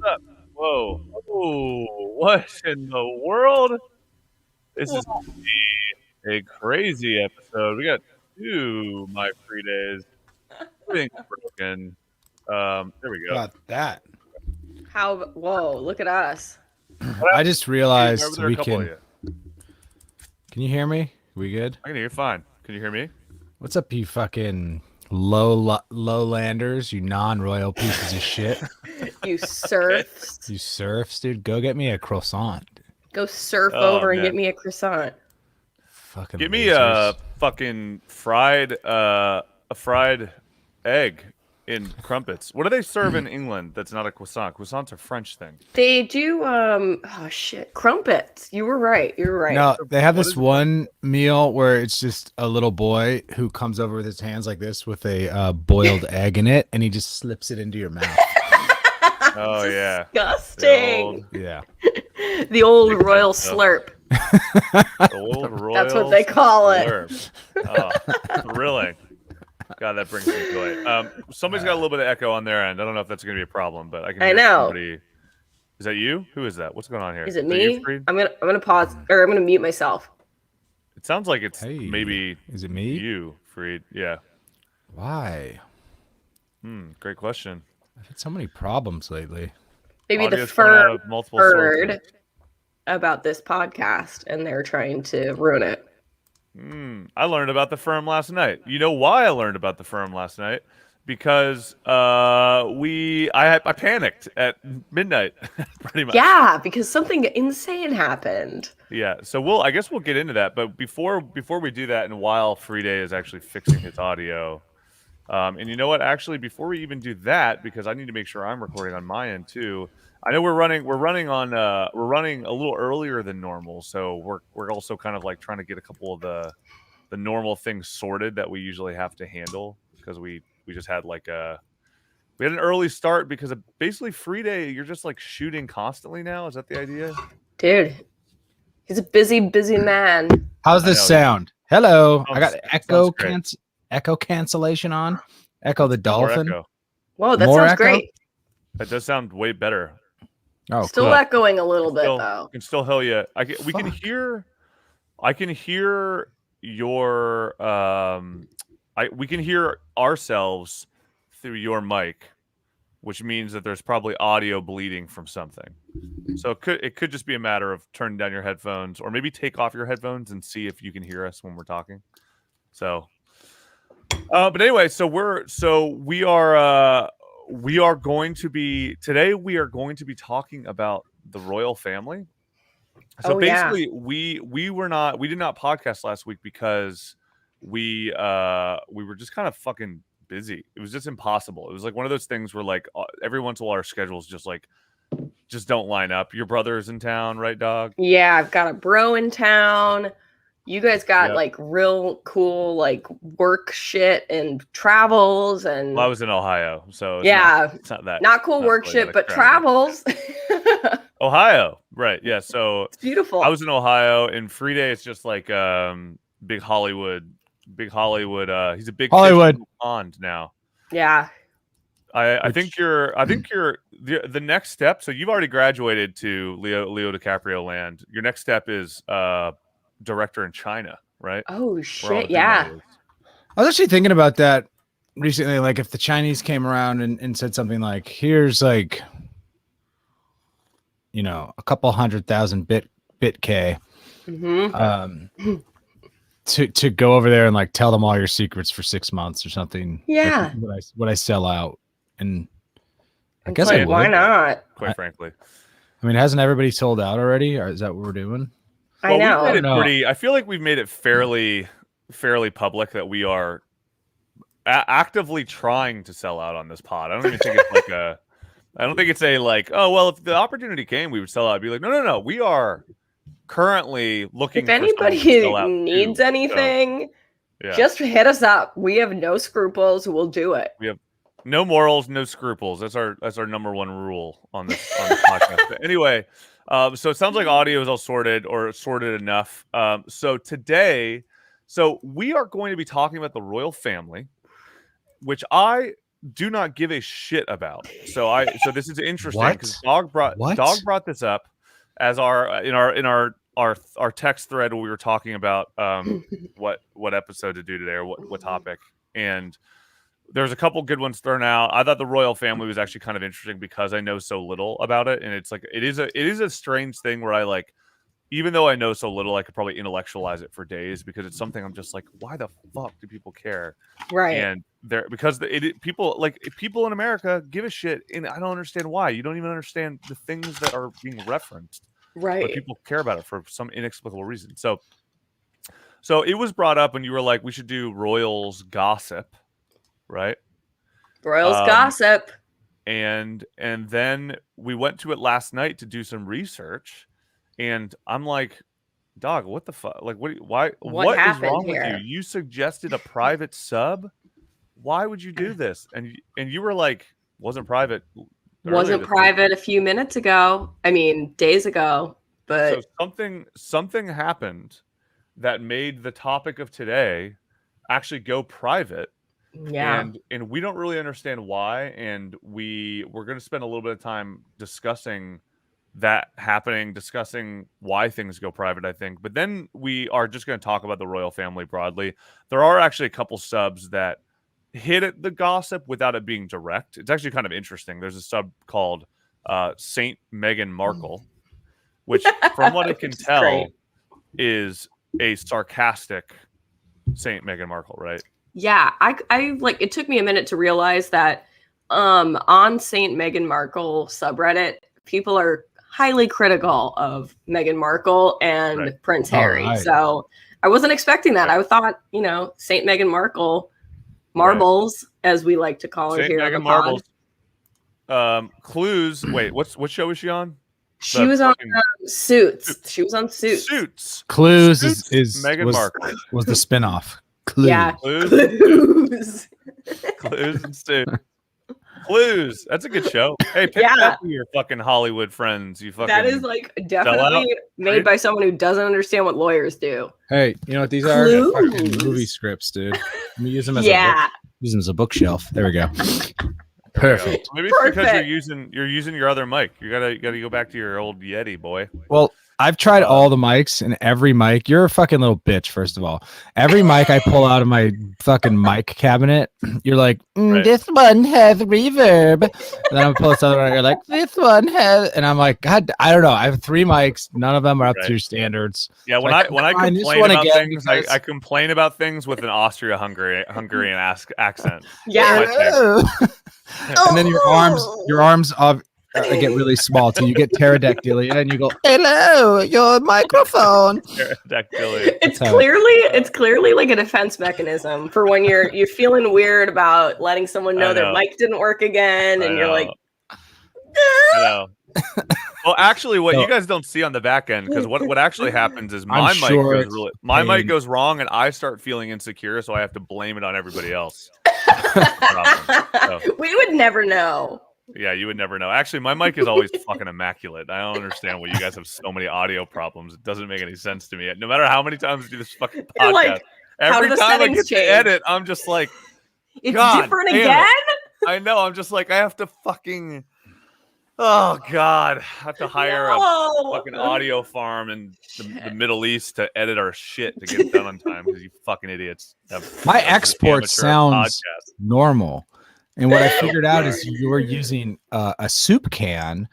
up? Whoa. Oh, what in the world? This is Whoa. gonna be a crazy episode. We got 2 My Free Days. Everything's broken. There we go. About that. Whoa, look at us. What I happened? just Over realized there, a we couple of can. you. Can you hear me? We good? I can hear you fine. Can you hear me? What's up, you fucking lowlanders? You non-royal pieces of shit. You surfs. You serfs, dude. Go get me a croissant. Go surf Oh, over and man. get me a croissant. Fucking. Give me losers. a fucking fried egg in crumpets. What do they serve in England that's not a croissant? Croissants are French thing. They do oh shit. Crumpets. You were right. No, they have What this is it? one meal where it's just a little boy who comes over with his hands like this with a boiled egg in it, and he just slips it into your mouth. Oh, yeah. Disgusting. Yeah. The old Big royal fan stuff. slurp. The old royal That's what they call it. slurp. Oh, thrilling. God, that brings me joy. Somebody's got a little bit of echo on their end. I don't know if that's going to be a problem, but I can hear know. somebody. Is that you? Who is that? What's going on here? Is it that me? you, Freed? I'm gonna pause, or I'm gonna mute myself. It sounds like it's Hey, maybe is it me? you, Freed. Yeah. Why? Great question. I've had so many problems lately. Maybe the Audio's coming out firm of multiple heard sources. about this podcast and they're trying to ruin it. I learned about the firm last night. You know why I learned about the firm last night? Because I panicked at midnight, pretty much. Yeah, because something insane happened. Yeah. So I guess we'll get into that. But before we do that, and while Free Day is actually fixing his audio, and you know what? Actually, before we even do that, because I need to make sure I'm recording on my end too. I know we're running a little earlier than normal, so we're also kind of like trying to get a couple of the normal things sorted that we usually have to handle, because we just had we had an early start because of basically Free Day. You're just like shooting constantly now. Is that the idea? Dude, he's a busy man. How's this sound? Hello. I got Sounds echo cancellation on. Echo the More dolphin. echo. Whoa, that More sounds echo? great. That does sound way better. Oh, Still cool. echoing a little bit Still, though. can still hear you. We can Fuck. hear. I can hear your. We can hear ourselves through your mic, which means that there's probably audio bleeding from something. So it could just be a matter of turning down your headphones, or maybe take off your headphones and see if you can hear us when we're talking. So, but anyway, we are going to be talking about the royal family. So basically, we did not podcast last week because we were just kind of fucking busy. It was just impossible. It was like one of those things where like every once in a while our schedules just don't line up. Your brother's in town, right, dog? Yeah, I've got a bro in town. You guys got Yep. like real cool like work shit and travels and Well, I was in Ohio, so it's not that not cool work really shit, that but extravagant. travels. Ohio, right? Yeah. So It's beautiful. I was in Ohio. In Free Day, it's just like big Hollywood. He's a big Hollywood. fish in the pond now. Yeah. I think you're the next step. So you've already graduated to Leo DiCaprio land. Your next step is director in China, right? Oh Where all the shit, big yeah. money is. I was actually thinking about that recently. Like, if the Chinese came around and said something like, here's like, you know, a couple 100,000 bit K Mm-hmm. to go over there and like tell them all your secrets for 6 months or something. Yeah. Like, would I sell out? And I It's guess like, I would. why not? Quite frankly, I mean, hasn't everybody sold out already? Or is that what we're doing? I know. We've made it No. pretty. I feel like we've made it fairly public that we are actively trying to sell out on this pod. I don't even think it's like a. I don't think it's a like. Oh well, if the opportunity came, we would sell out. I'd be like, no. We are currently looking. If for someone to anybody sell out needs to. anything, So, yeah. just hit us up. We have no scruples. We'll do it. We have no morals, no scruples. That's our number one rule on this podcast. But anyway, so it sounds like audio is all sorted enough. So today, we are going to be talking about the royal family, which I do not give a shit about. So this is interesting because What? Dog brought this up as our text thread when we were talking about what episode to do today or what topic. And there's a couple good ones thrown out. I thought the royal family was actually kind of interesting because I know so little about it, and it's like it is a strange thing where I like, even though I know so little, I could probably intellectualize it for days because it's something I'm just like, why the fuck do people care? Right. And people in America give a shit, and I don't understand why. You don't even understand the things that are being referenced, Right. but people care about it for some inexplicable reason. So it was brought up, and you were like, we should do Royals gossip, right? Royals gossip. And then we went to it last night to do some research, and I'm like, dog, what the fuck? Like, what is wrong with you? You suggested a private sub. Why would you do this? And you were like, wasn't private a few minutes ago. I mean, days ago. But so something happened that made the topic of today actually go private. Yeah. And we don't really understand why. And we're going to spend a little bit of time discussing that happening, discussing why things go private, I think. But then we are just going to talk about the royal family broadly. There are actually a couple subs that hit at the gossip without it being direct. It's actually kind of interesting. There's a sub called Saint Meghan Markle, which from what I can tell is a sarcastic Saint Meghan Markle, right? Yeah, I like, it took me a minute to realize that on Saint Meghan Markle subreddit, people are highly critical of Meghan Markle and Prince Harry. Right. So I wasn't expecting that. I thought, Saint Meghan Markle, Marbles, as we like to call her here. Saint Meghan Marbles. Clues. Wait, what show was she on? She was on Suits. She was on Suits. Suits. Clues Suits is Meghan Markle was the spinoff. Clues. Yeah, Clues. Clues and Suits. Clues. That's a good show. Hey, pick that for your fucking Hollywood friends. You fucking. That is like definitely made by someone who doesn't understand what lawyers do. Hey, you know what these are? They're fucking movie scripts, dude. Let me use them as a bookshelf. There we go. Perfect. Maybe it's because you're using your other mic. You gotta go back to your old Yeti, boy. Well, I've tried all the mics, and every mic, you're a fucking little bitch, first of all. Every mic I pull out of my fucking mic cabinet, you're like, this one has reverb. And then I'm pull this other one, you're like, this one has, and I'm like, God, I don't know. I have 3 mics, none of them are up to your standards. Yeah, when I complain about things, I complain about things with an Austria-Hungarian accent. Yeah. And then your arms get really small till you get pterodactylia and you go, hello, your microphone. Pterodactylia. It's clearly like a defense mechanism for when you're feeling weird about letting someone know their mic didn't work again, and you're like, I know. Well, actually, what you guys don't see on the back end, because what actually happens is my mic goes wrong, and I start feeling insecure, so I have to blame it on everybody else. We would never know. Yeah, you would never know. Actually, my mic is always fucking immaculate. I don't understand why you guys have so many audio problems. It doesn't make any sense to me. No matter how many times I do this fucking podcast, like, every time I get to edit, I'm just like, it's different again? I know. I'm just like, I have to fucking... Oh, God. I have to hire a fucking audio farm in the Middle East to edit our shit to get it done on time because you fucking idiots. My export sounds normal. And what I figured out is you were using a soup can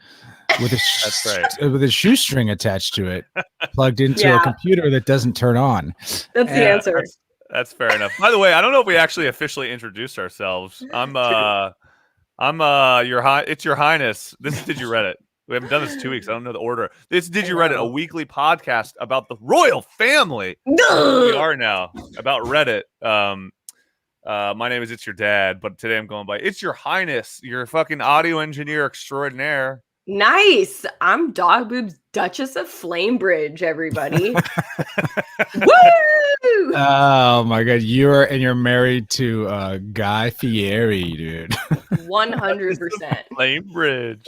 with a shoestring attached to it, plugged into a computer that doesn't turn on. That's the answer. That's fair enough. By the way, I don't know if we actually officially introduced ourselves. It's Your Highness. This is Did You Reddit? We haven't done this in 2 weeks. I don't know the order. This is Did You Reddit, a weekly podcast about the royal family. We are now about Reddit. My name is It's Your Dad, but today I'm going by It's Your Highness, your fucking audio engineer extraordinaire. Nice. I'm Dog Boob's Duchess of Flamebridge, everybody. Woo! Oh my God, you're married to Guy Fieri, dude. 100%. Flamebridge.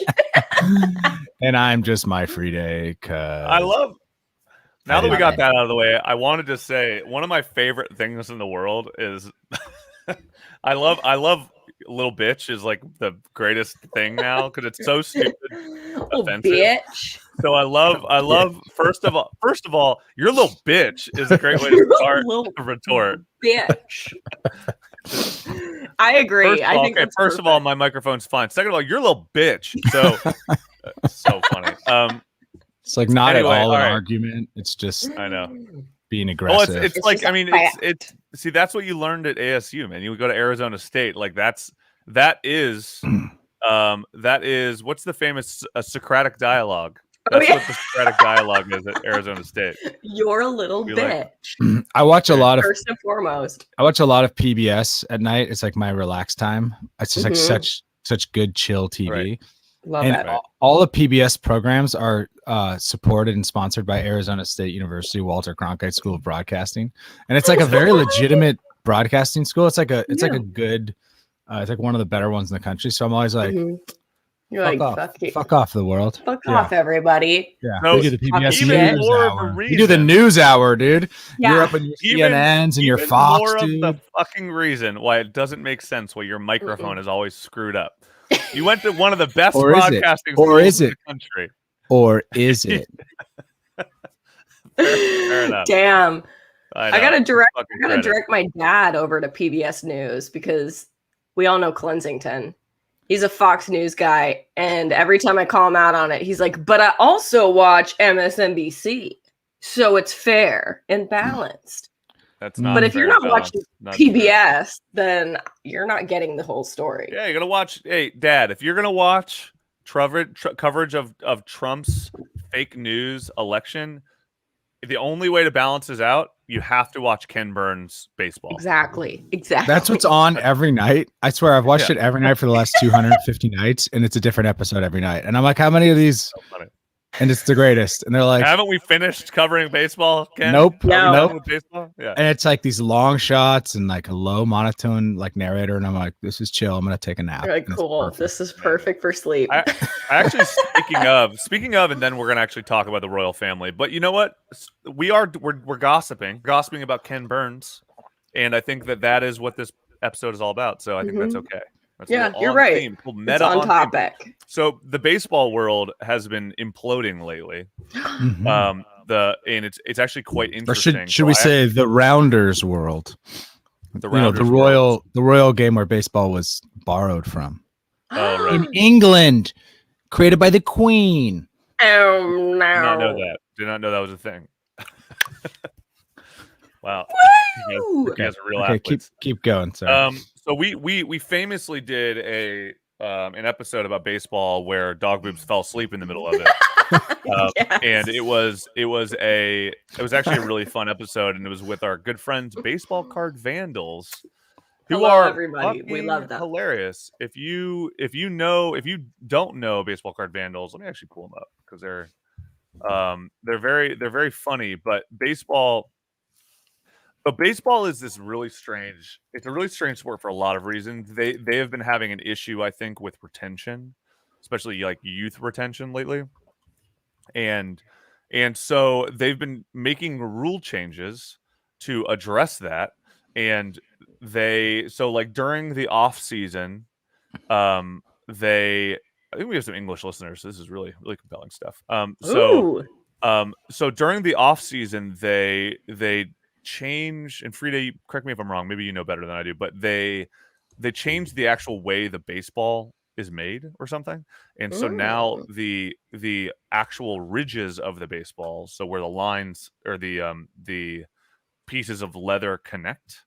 And I'm just my free day. Now that we got that out of the way, I wanted to say one of my favorite things in the world is I love little bitch is like the greatest thing now because it's so stupid, Oh, offensive. bitch. So I love first of all, your little bitch is a great way to start a retort. Bitch. I agree. I think that's first of all, my microphone's fine. Second of all, you're a little bitch. So so funny. It's like not Anyway, at all an right. argument. It's just I know. being Well, aggressive. it's like I mean it's see that's what you learned at ASU, man. You would go to Arizona State, like that is what's the famous Socratic dialogue? That's what the Socratic dialogue is at Arizona State. You're a little bitch. I watch a lot of first and foremost. I watch a lot of PBS at night. It's like my relax time. It's just like such good chill TV. Right. Love and it. all the PBS programs are supported and sponsored by Arizona State University Walter Cronkite School of Broadcasting, and it's like a very legitimate broadcasting school. It's like a good, it's like one of the better ones in the country. So I'm always like, You're fuck like, off. Fuck off the world. Fuck off, everybody. Yeah, no, we do the PBS even news more hour. of a reason. We do the news hour, dude. Yeah. You're up in your CNNs and your even Fox, more dude. of the fucking reason why it doesn't make sense why your microphone is always screwed up. You went to one of the best broadcasting schools in the country. Or is it? Fair enough. Damn. I gotta direct credit. my dad over to PBS News because we all know Cleansington. He's a Fox News guy, and every time I call him out on it, he's like, "But I also watch MSNBC, so it's fair and balanced." That's not. But if you're not watching PBS, fair. then you're not getting the whole story. Yeah, you're gonna watch. Hey, Dad, if you're gonna watch coverage of Trump's fake news election, the only way to balance this out, you have to watch Ken Burns baseball. Exactly. That's what's on every night. I swear, I've watched it every night for the last 250 nights, and it's a different episode every night. And I'm like, how many of these? So funny. And it's the greatest. And they're like, haven't we finished covering baseball, Ken? Nope. With baseball? Yeah. And it's like these long shots and like a low monotone like narrator. And I'm like, this is chill. I'm going to take a nap. You're like, cool. This is perfect for sleep. I actually, speaking of, and then we're going to actually talk about the royal family. But you know what? We're gossiping about Ken Burns. And I think that is what this episode is all about. So I think that's okay. That's you're right. Theme. It's on topic. So the baseball world has been imploding lately. And it's actually quite interesting. Or should we say the Rounders world? The royal game where baseball was borrowed from. Right. In England, created by the Queen. Oh no! Did not know that. Did not know that was a thing. Wow. You guys are real athletes. Keep going. Sorry. So we famously did an episode about baseball where Dog Boobs fell asleep in the middle of it. And it was actually a really fun episode, and it was with our good friends Baseball Card Vandals, who are everybody. We love them. Hilarious. If you don't know Baseball Card Vandals, let me actually pull them up because they're very funny. But baseball is this really strange. It's a really strange sport for a lot of reasons. They have been having an issue, I think, with retention, especially like youth retention lately. And so they've been making rule changes to address that. And during the off season, I think we have some English listeners. So this is really, really compelling stuff. So during the off season, they change, and Frida, correct me if I'm wrong, maybe you know better than I do, but they changed the actual way the baseball is made or something. And so now the actual ridges of the baseball, so where the lines or the pieces of leather connect,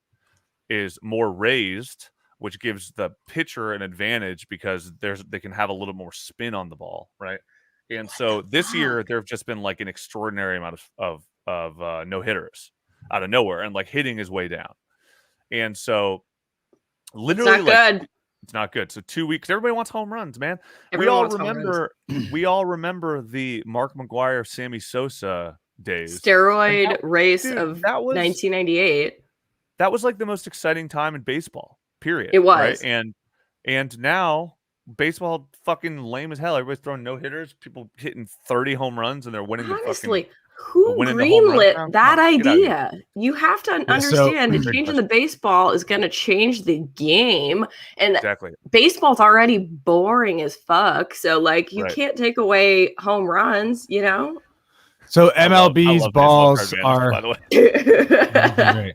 is more raised, which gives the pitcher an advantage because they can have a little more spin on the ball, right? And so this year there have just been like an extraordinary amount of no hitters out of nowhere, and like hitting is way down. And so literally it's not good. So 2 weeks, everybody wants home runs, man. We all remember the Mark McGwire, Sammy Sosa days. Steroid race of 1998. That was like the most exciting time in baseball, period. It was. Right? And now baseball fucking lame as hell. Everybody's throwing no hitters, people hitting 30 home runs, and they're winning the fucking Who winning the home run greenlit count? that Come on, get out of here. idea? You have to so- understand that Great changing question. the baseball is going to change the game. And Exactly. baseball's already boring as fuck. So, like, you Right. can't take away home runs, you know? So I love MLB's baseball card balls management, are by the way. great.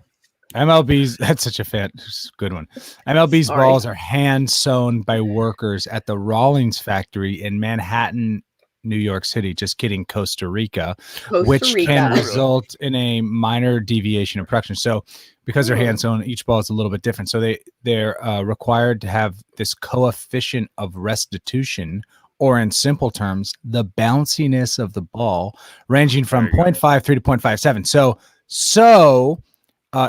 MLB's that's such a good one. MLB's Sorry. balls are hand sewn by workers at the Rawlings factory in Manhattan, New York City. Just kidding, Costa Rica, which can Rica. result in a minor deviation of production. So, because they're hand sewn, each ball is a little bit different. So they're required to have this coefficient of restitution, or in simple terms, the bounciness of the ball, ranging from 0.53 to 0.57. So.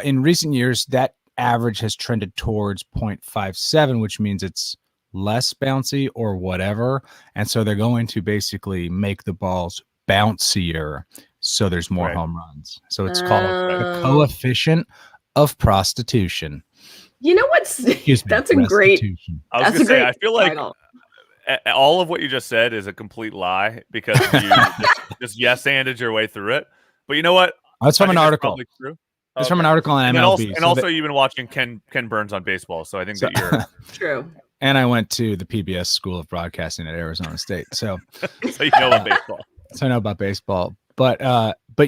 In recent years, that average has trended towards 0.57, which means it's less bouncy or whatever. And so they're going to basically make the balls bouncier so there's more home runs. So it's called the coefficient of prostitution. You know what's that's a great. I was going to say, I feel like all of what you just said is a complete lie because you just yes-anded your way through it. But you know what? That's from an article. It's from an article on MLB. And also you've been watching Ken Burns on baseball, so I think that you're true. And I went to the PBS School of Broadcasting at Arizona State, so so you know about baseball. So I know about baseball, but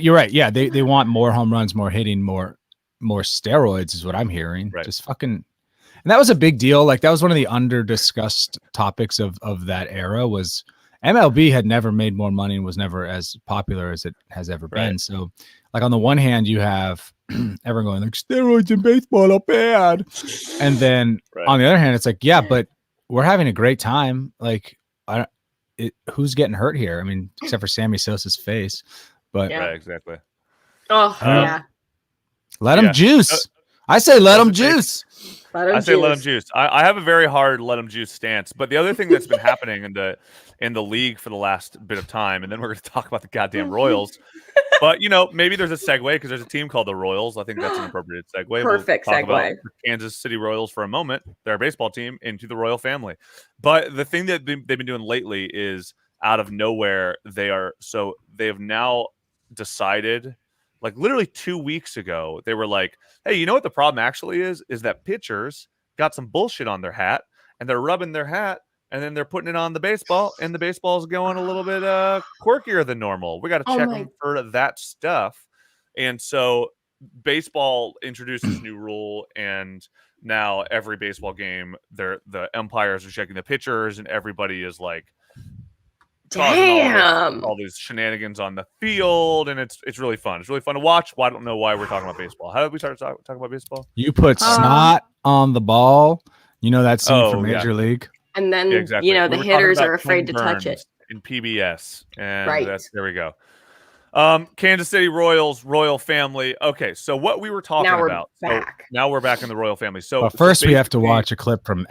you're right. Yeah, they want more home runs, more hitting, more steroids is what I'm hearing. Right. Just fucking, and that was a big deal. Like that was one of the under discussed topics of that era. Was MLB had never made more money and was never as popular as it has ever been. So, like on the one hand, you have everyone going like steroids in baseball are bad, and then on the other hand, it's like but we're having a great time. Like who's getting hurt here? I mean, except for Sammy Sosa's face, but right, exactly. Oh yeah, let them juice. I say let them juice. Let them juice. I have a very hard let them juice stance. But the other thing that's been happening in the league for the last bit of time, and then we're going to talk about the goddamn Royals. But maybe there's a segue because there's a team called the Royals. I think that's an appropriate segue. Perfect we'll talk segue. about the Kansas City Royals for a moment. They're a baseball team into the Royal family. But the thing that they've been doing lately is out of nowhere they have now decided. Like literally 2 weeks ago, they were like, hey, you know what the problem actually is that pitchers got some bullshit on their hat and they're rubbing their hat and then they're putting it on the baseball and the baseball's going a little bit quirkier than normal. We got to check them for that stuff. And so baseball introduced this new rule, and now every baseball game, the umpires are checking the pitchers and everybody is like, damn, all these shenanigans on the field, and it's really fun. It's really fun to watch. Well, I don't know why we're talking about baseball. How did we start talking about baseball? You put snot on the ball. You know that scene from Major League, and then the hitters are afraid to touch it in PBS, and there we go. Kansas City Royals, Royal family. Okay, so what we were talking about. So now we're back in the Royal family. So first we have to watch a clip from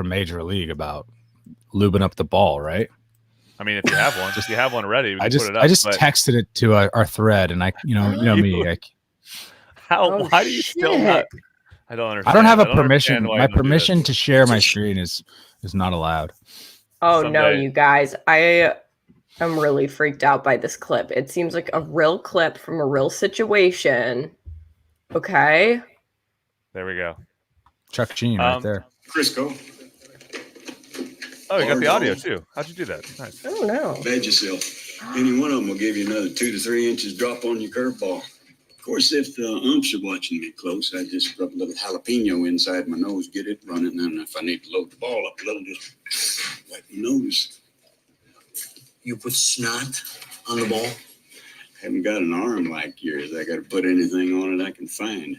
Major League about lubing up the ball, right? I mean, if you have one, if you have one already, I just texted it to our thread, and you know me. Why do you still not? I don't understand. I don't have a permission. My permission to share my screen is not allowed. Oh no, you guys! I am really freaked out by this clip. It seems like a real clip from a real situation. Okay. There we go. Chuck Jean right there. Crisco. Oh, you got the audio too. How'd you do that? Nice. I don't know. Bad yourself. Any one of them will give you another 2 to 3 inches drop on your curveball. Of course, if the umps are watching me close, I just rub a little jalapeno inside my nose, get it running. And if I need to load the ball up a little, just wipe my nose. You put snot on the ball? Haven't got an arm like yours. I got to put anything on it I can find.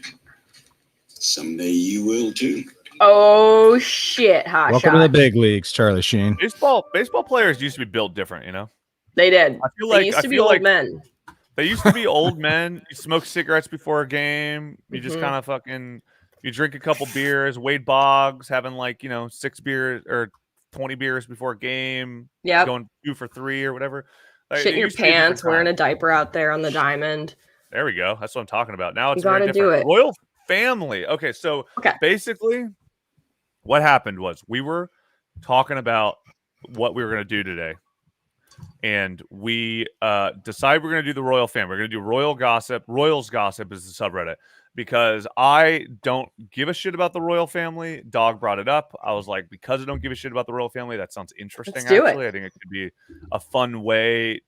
Someday you will too. Oh shit, hot Welcome to the big leagues, Charlie Sheen. Baseball players used to be built different, you know? They did. I feel like they used to be old men. They used to be old men. You smoke cigarettes before a game. You just kind of fucking you drink a couple beers. Wade Boggs having 6 beers or 20 beers before a game. Yeah. Going 2 for 3 or whatever. Shit in your pants, wearing a diaper out there on the diamond. There we go. That's what I'm talking about. Now it's you gotta do it. Royal family. Okay, so basically what happened was we were talking about what we were going to do today. and we decide we're going to do the royal family. We're going to do royal gossip. Royals gossip is the subreddit because I don't give a shit about the royal family. Dog brought it up. I was like, because I don't give a shit about the royal family, that sounds interesting. Let's do it. Actually, I think it could be a fun way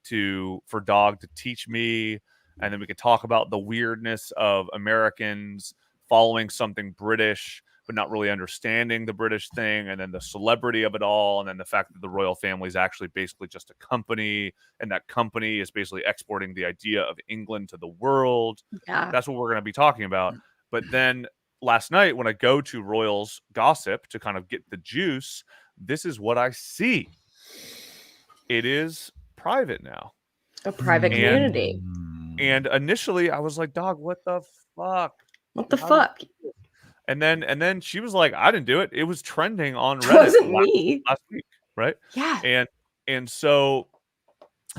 for Dog to teach me, and then we could talk about the weirdness of Americans following something British but not really understanding the British thing, and then the celebrity of it all, and then the fact that the royal family is actually basically just a company, and that company is basically exporting the idea of England to the world. Yeah. That's what we're going to be talking about. But then last night, when I go to Royals Gossip to kind of get the juice, this is what I see. It is private now. A private community. And initially, I was like, "Dog, what the fuck? What the fuck?" And then she was like, "I didn't do it. It was trending on Reddit It wasn't me. last week, right?" Yeah. And so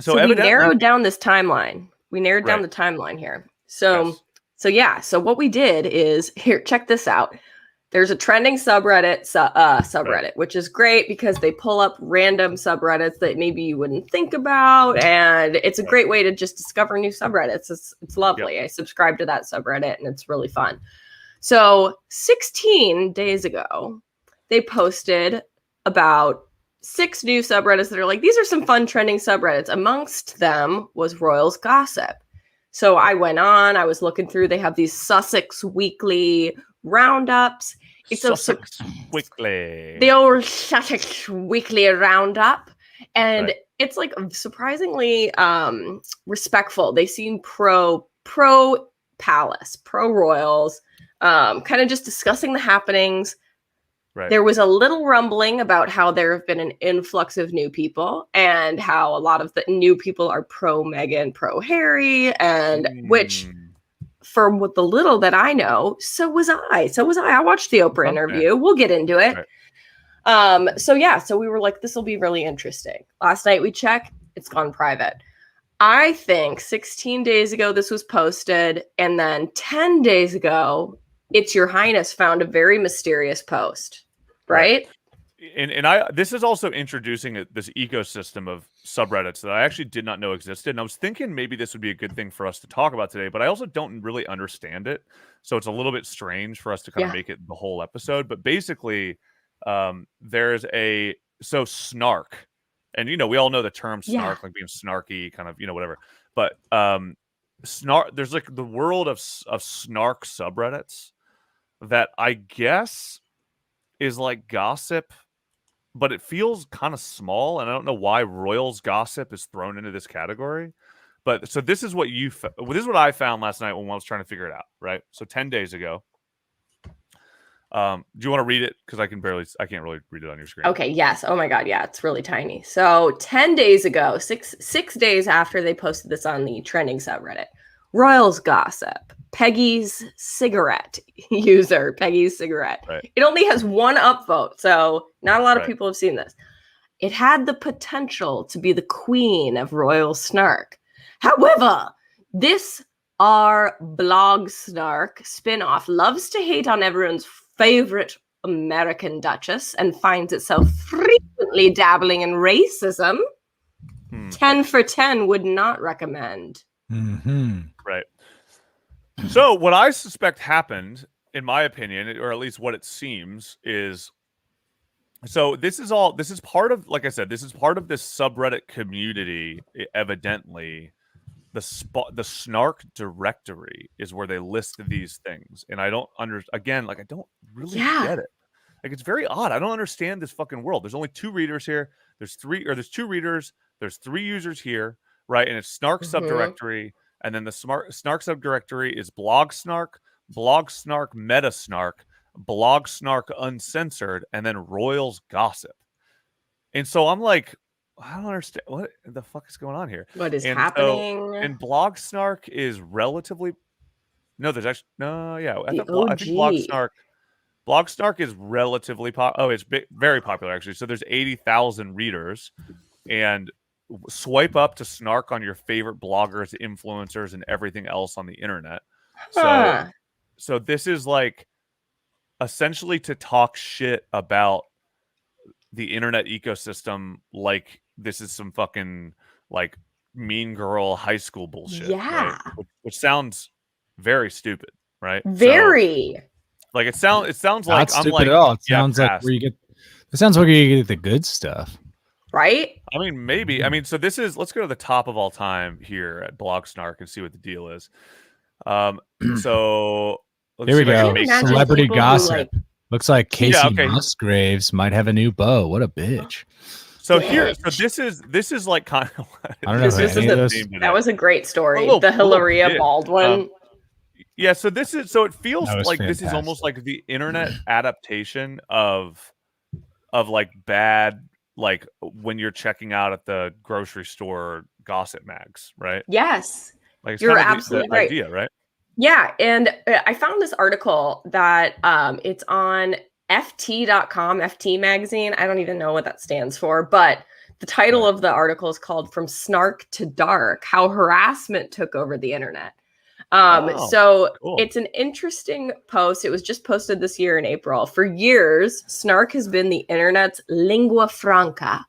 we narrowed down this timeline. We narrowed down the timeline here. So what we did is, here, check this out. There's a trending subreddit, which is great because they pull up random subreddits that maybe you wouldn't think about, and it's a great way to just discover new subreddits. It's lovely. Yep. I subscribe to that subreddit, and it's really fun. So 16 days ago, they posted about 6 new subreddits that are like, these are some fun trending subreddits. Amongst them was Royals Gossip. So I went on, I was looking through, they have these Sussex weekly roundups. It's Sussex Weekly. The old Sussex weekly roundup. And it's like surprisingly respectful. They seem pro palace, pro royals. Kind of just discussing the happenings. Right. There was a little rumbling about how there have been an influx of new people and how a lot of the new people are pro Meghan, pro Harry, and which, for what the little that I know, so was I. I watched the Oprah interview. We'll get into it. Right. So we were like, this will be really interesting. Last night we checked, it's gone private. I think 16 days ago this was posted, and then 10 days ago, It's Your Highness found a very mysterious post, right? And this is also introducing this ecosystem of subreddits that I actually did not know existed. And I was thinking maybe this would be a good thing for us to talk about today, but I also don't really understand it. So it's a little bit strange for us to kind of make it the whole episode. But basically, there's snark. And, we all know the term snark, like being snarky, kind of, whatever. But there's like the world of snark subreddits that I guess is like gossip, but it feels kind of small, and I don't know why Royals Gossip is thrown into this category. But so this is what this is what I found last night when I was trying to figure it out, right? So 10 days ago. Do you want to read it? Because I can't really read it on your screen. Okay, yes. Oh my God, yeah, it's really tiny. So 10 days ago, six days after they posted this on the trending subreddit, Royals Gossip, Peggy's cigarette user, Peggy's cigarette. Right. It only has one upvote, so not a lot of people have seen this. It had the potential to be the queen of royal snark. However, this our blog snark spinoff loves to hate on everyone's favorite American duchess and finds itself frequently dabbling in racism. 10 for 10 would not recommend. Mm-hmm. Right. So what I suspect happened, in my opinion, or at least what it seems, is this is part of, like I said, this is part of this subreddit community. Evidently, the snark directory is where they list these things, and I don't I don't really get it. Like, it's very odd. I don't understand this fucking world. There's only 2 readers here. There's 2 readers. There's 3 users here, right? And it's snark subdirectory. And then the snark subdirectory is blog snark, meta snark, blog snark uncensored, and then Royals Gossip. And so I'm like, I don't understand what the fuck is going on here. What is happening? And blog snark is relatively I think blog snark is relatively it's very popular actually. So there's 80,000 readers, and swipe up to snark on your favorite bloggers, influencers, and everything else on the internet. So this is like essentially to talk shit about the internet ecosystem, like this is some fucking like Mean Girl high school bullshit. Yeah. Right? Which sounds very stupid, right? Very. So, like it sounds Not like I'm stupid like at all. It yeah, sounds like pass. where you get. It sounds like you get the good stuff. Right? I mean, maybe. I mean, so this is. Let's go to the top of all time here at Blog Snark and see what the deal is. So let's Here we see if I can go. make imagine Celebrity people who, gossip. like- Looks like Casey Yeah, okay. Musgraves might have a new beau. What a bitch. So here, so this is like kind of. I don't know This who is any the- of those. That was a great story. A little the Hilaria bit. Baldwin. Yeah, so this is so it feels That was like this is almost like the internet adaptation of like bad like when you're checking out at the grocery store gossip mags, right? Yes. Like it's You're kind of absolutely the right. idea, right? Yeah, and I found this article that it's on ft.com, FT magazine. I don't even know what that stands for, but the title of the article is called From Snark to Dark: How Harassment Took Over the Internet. So cool. it's an interesting post. It was just posted this year in April. For years, snark has been the internet's lingua franca.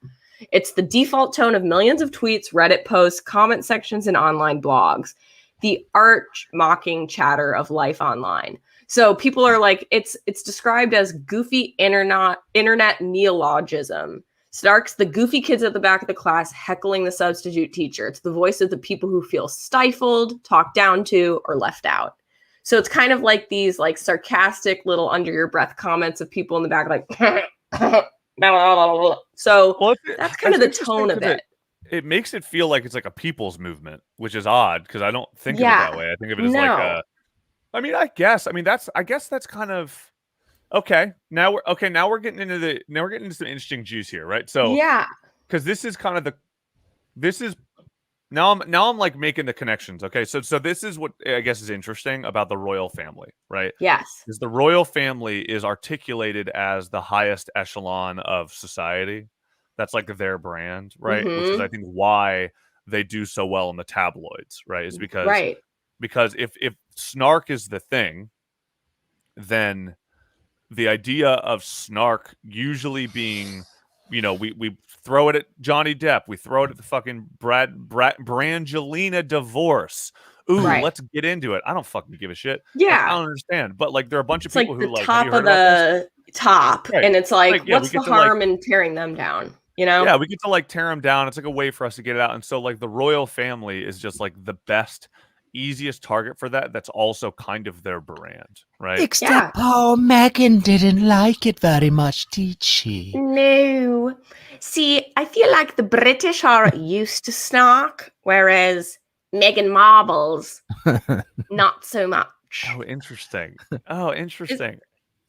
It's the default tone of millions of tweets, Reddit posts, comment sections, and online blogs. The arch mocking chatter of life online. So people are like, it's described as goofy internet neologism. Snark's the goofy kids at the back of the class heckling the substitute teacher. It's the voice of the people who feel stifled, talked down to, or left out. So it's kind of like these like sarcastic little under your breath comments of people in the back like, so Well, that's kind of the tone of it. It makes it feel like it's like a people's movement, which is odd because I don't think of it that way. I think of it as like a. I mean, I guess that's kind of okay. Now we're getting into some interesting juice here, right? So yeah, because this is kind of now I'm like making the connections. Okay, so this is what I guess is interesting about the royal family, right? yes, Is the royal family is articulated as the highest echelon of society. That's like their brand, right? Which is, I think, why they do so well in the tabloids, right? Is because if snark is the thing, then the idea of snark usually being, we throw it at Johnny Depp, we throw it at the fucking Brangelina divorce. Ooh, let's get into it. I don't fucking give a shit. Yeah, like, I don't understand. But like, there are a bunch of people who like top of the top, right. and it's like yeah, what's the harm in tearing them down? Yeah, we get to like tear them down. It's like a way for us to get it out. And so like the royal family is just like the best, easiest target for that. That's also kind of their brand, right? Except poor Meghan didn't like it very much, did she? No. See, I feel like the British are used to snark, whereas Meghan Marbles, not so much. Oh, interesting.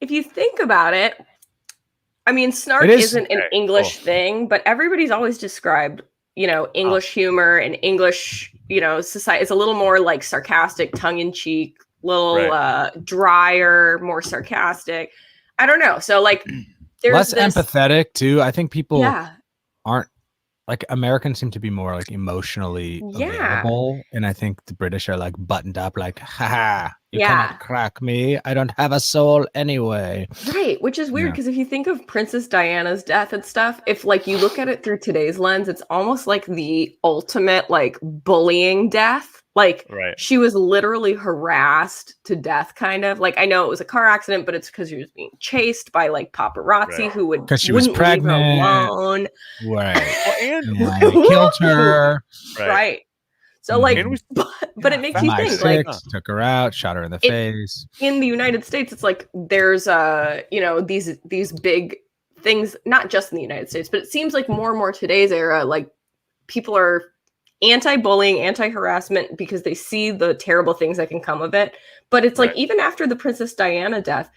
If you think about it, I mean, snark isn't an English thing, but everybody's always described, English humor and English, society. It's a little more like sarcastic, tongue-in-cheek, little drier, more sarcastic. I don't know. So like, there's less empathetic too. I think people aren't like Americans seem to be more like emotionally available, and I think the British are like buttoned up, like, haha, you cannot crack me. I don't have a soul anyway. Right, which is weird because if you think of Princess Diana's death and stuff, if like you look at it through today's lens, it's almost like the ultimate like bullying death. Like she was literally harassed to death, kind of. Like I know it was a car accident, but it's because she was being chased by like paparazzi who would because she was pregnant. Leave her alone. Right, and they killed her. Right. So like, but it makes you think like took her out, shot her in the face. In the United States, it's like there's these big things, not just in the United States, but it seems like more and more today's era, like people are anti-bullying, anti-harassment because they see the terrible things that can come of it. But it's like even after the Princess Diana death,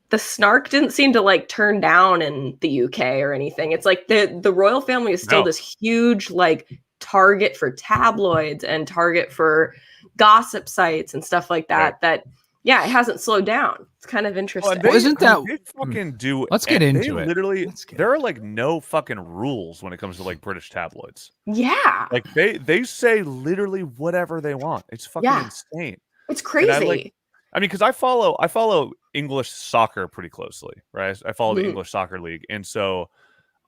the snark didn't seem to like turn down in the UK or anything. It's like the royal family is still this huge like target for tabloids and target for gossip sites and stuff like that. It hasn't slowed down. It's kind of interesting. Well, isn't that they fucking do? Let's get into it. Literally, there are like no fucking rules when it comes to like British tabloids. Yeah, like they say literally whatever they want. It's fucking insane. It's crazy. I mean, because I follow English soccer pretty closely, right? I follow the English Soccer League, and so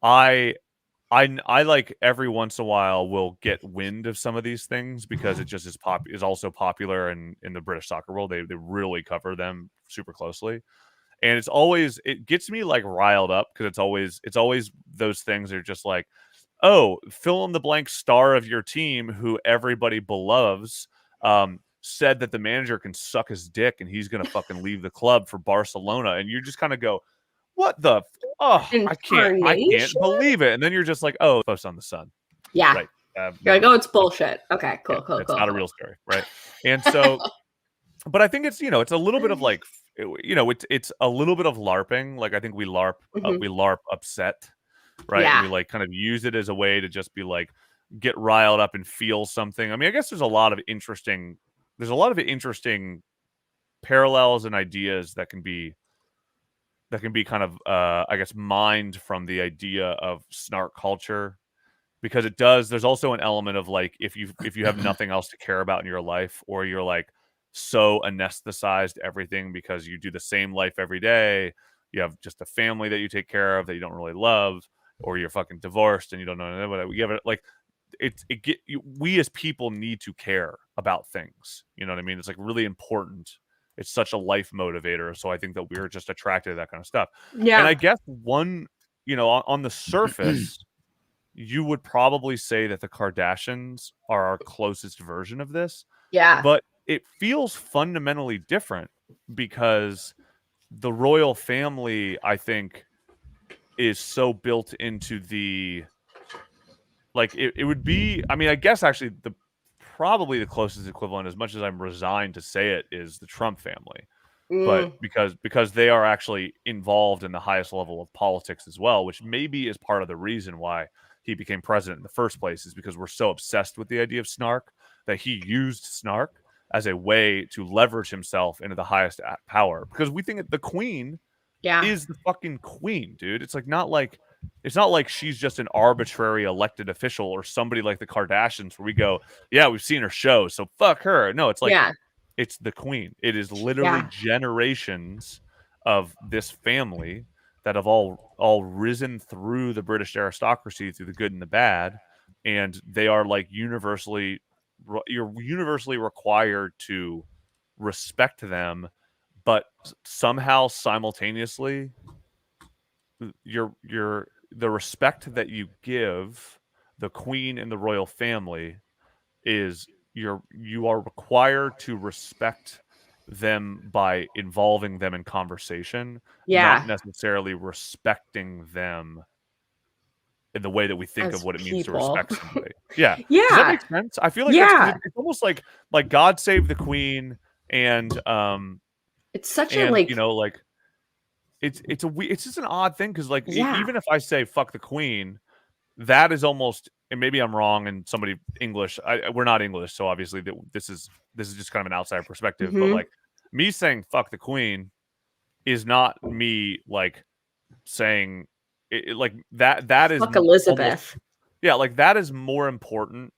I I like every once in a while will get wind of some of these things because it just is also popular in the British soccer world. They really cover them super closely. And it gets me like riled up because it's always those things that are just like, oh, fill in the blank star of your team who everybody beloves said that the manager can suck his dick and he's gonna fucking leave the club for Barcelona, and you just kind of go, what the I can't believe it. And then you're just like, oh, post on the Sun. Yeah. Right. You're like, oh, it's bullshit. Okay, cool, cool, it's cool. not a real story, right? And so but I think it's it's a little bit of like it's a little bit of LARPing. Like I think we LARP upset, right? Yeah. And we like kind of use it as a way to just be like get riled up and feel something. I mean, I guess there's a lot of interesting parallels and ideas that can be kind of I guess mined from the idea of snark culture, because there's also an element of like if you have nothing else to care about in your life, or you're like so anesthetized everything because you do the same life every day, you have just a family that you take care of that you don't really love, or you're fucking divorced and you don't know what you have it like we as people need to care about things, you know what I mean? It's like really important. It's such a life motivator. So I think that we're just attracted to that kind of stuff. Yeah. And I guess on the surface, you would probably say that the Kardashians are our closest version of this. Yeah. But it feels fundamentally different because the royal family, I think, is so built into the like it would be. I mean, I guess actually probably the closest equivalent, as much as I'm resigned to say it, is the Trump family. But because they are actually involved in the highest level of politics as well, which maybe is part of the reason why he became president in the first place, is because we're so obsessed with the idea of snark that he used snark as a way to leverage himself into the highest power. Because we think the queen is the fucking queen, dude. It's not like she's just an arbitrary elected official or somebody like the Kardashians where we go, yeah, we've seen her show, so fuck her. No, it's like it's the queen. It is literally generations of this family that have all risen through the British aristocracy, through the good and the bad, and they are like you're universally required to respect them, but somehow simultaneously the respect that you give the queen and the royal family is you are required to respect them by involving them in conversation, not necessarily respecting them in the way that we think as of what it people. means to respect somebody. Yeah. Yeah. Does that make sense? I feel like it's almost like God Save the Queen, and it's such and, a like it's just an odd thing because like even if I say fuck the queen, that is almost, and maybe I'm wrong, and somebody English, we're not English, so obviously this is just kind of an outsider perspective, but like me saying fuck the queen is not me like saying it like that is fuck Elizabeth. Like that is more important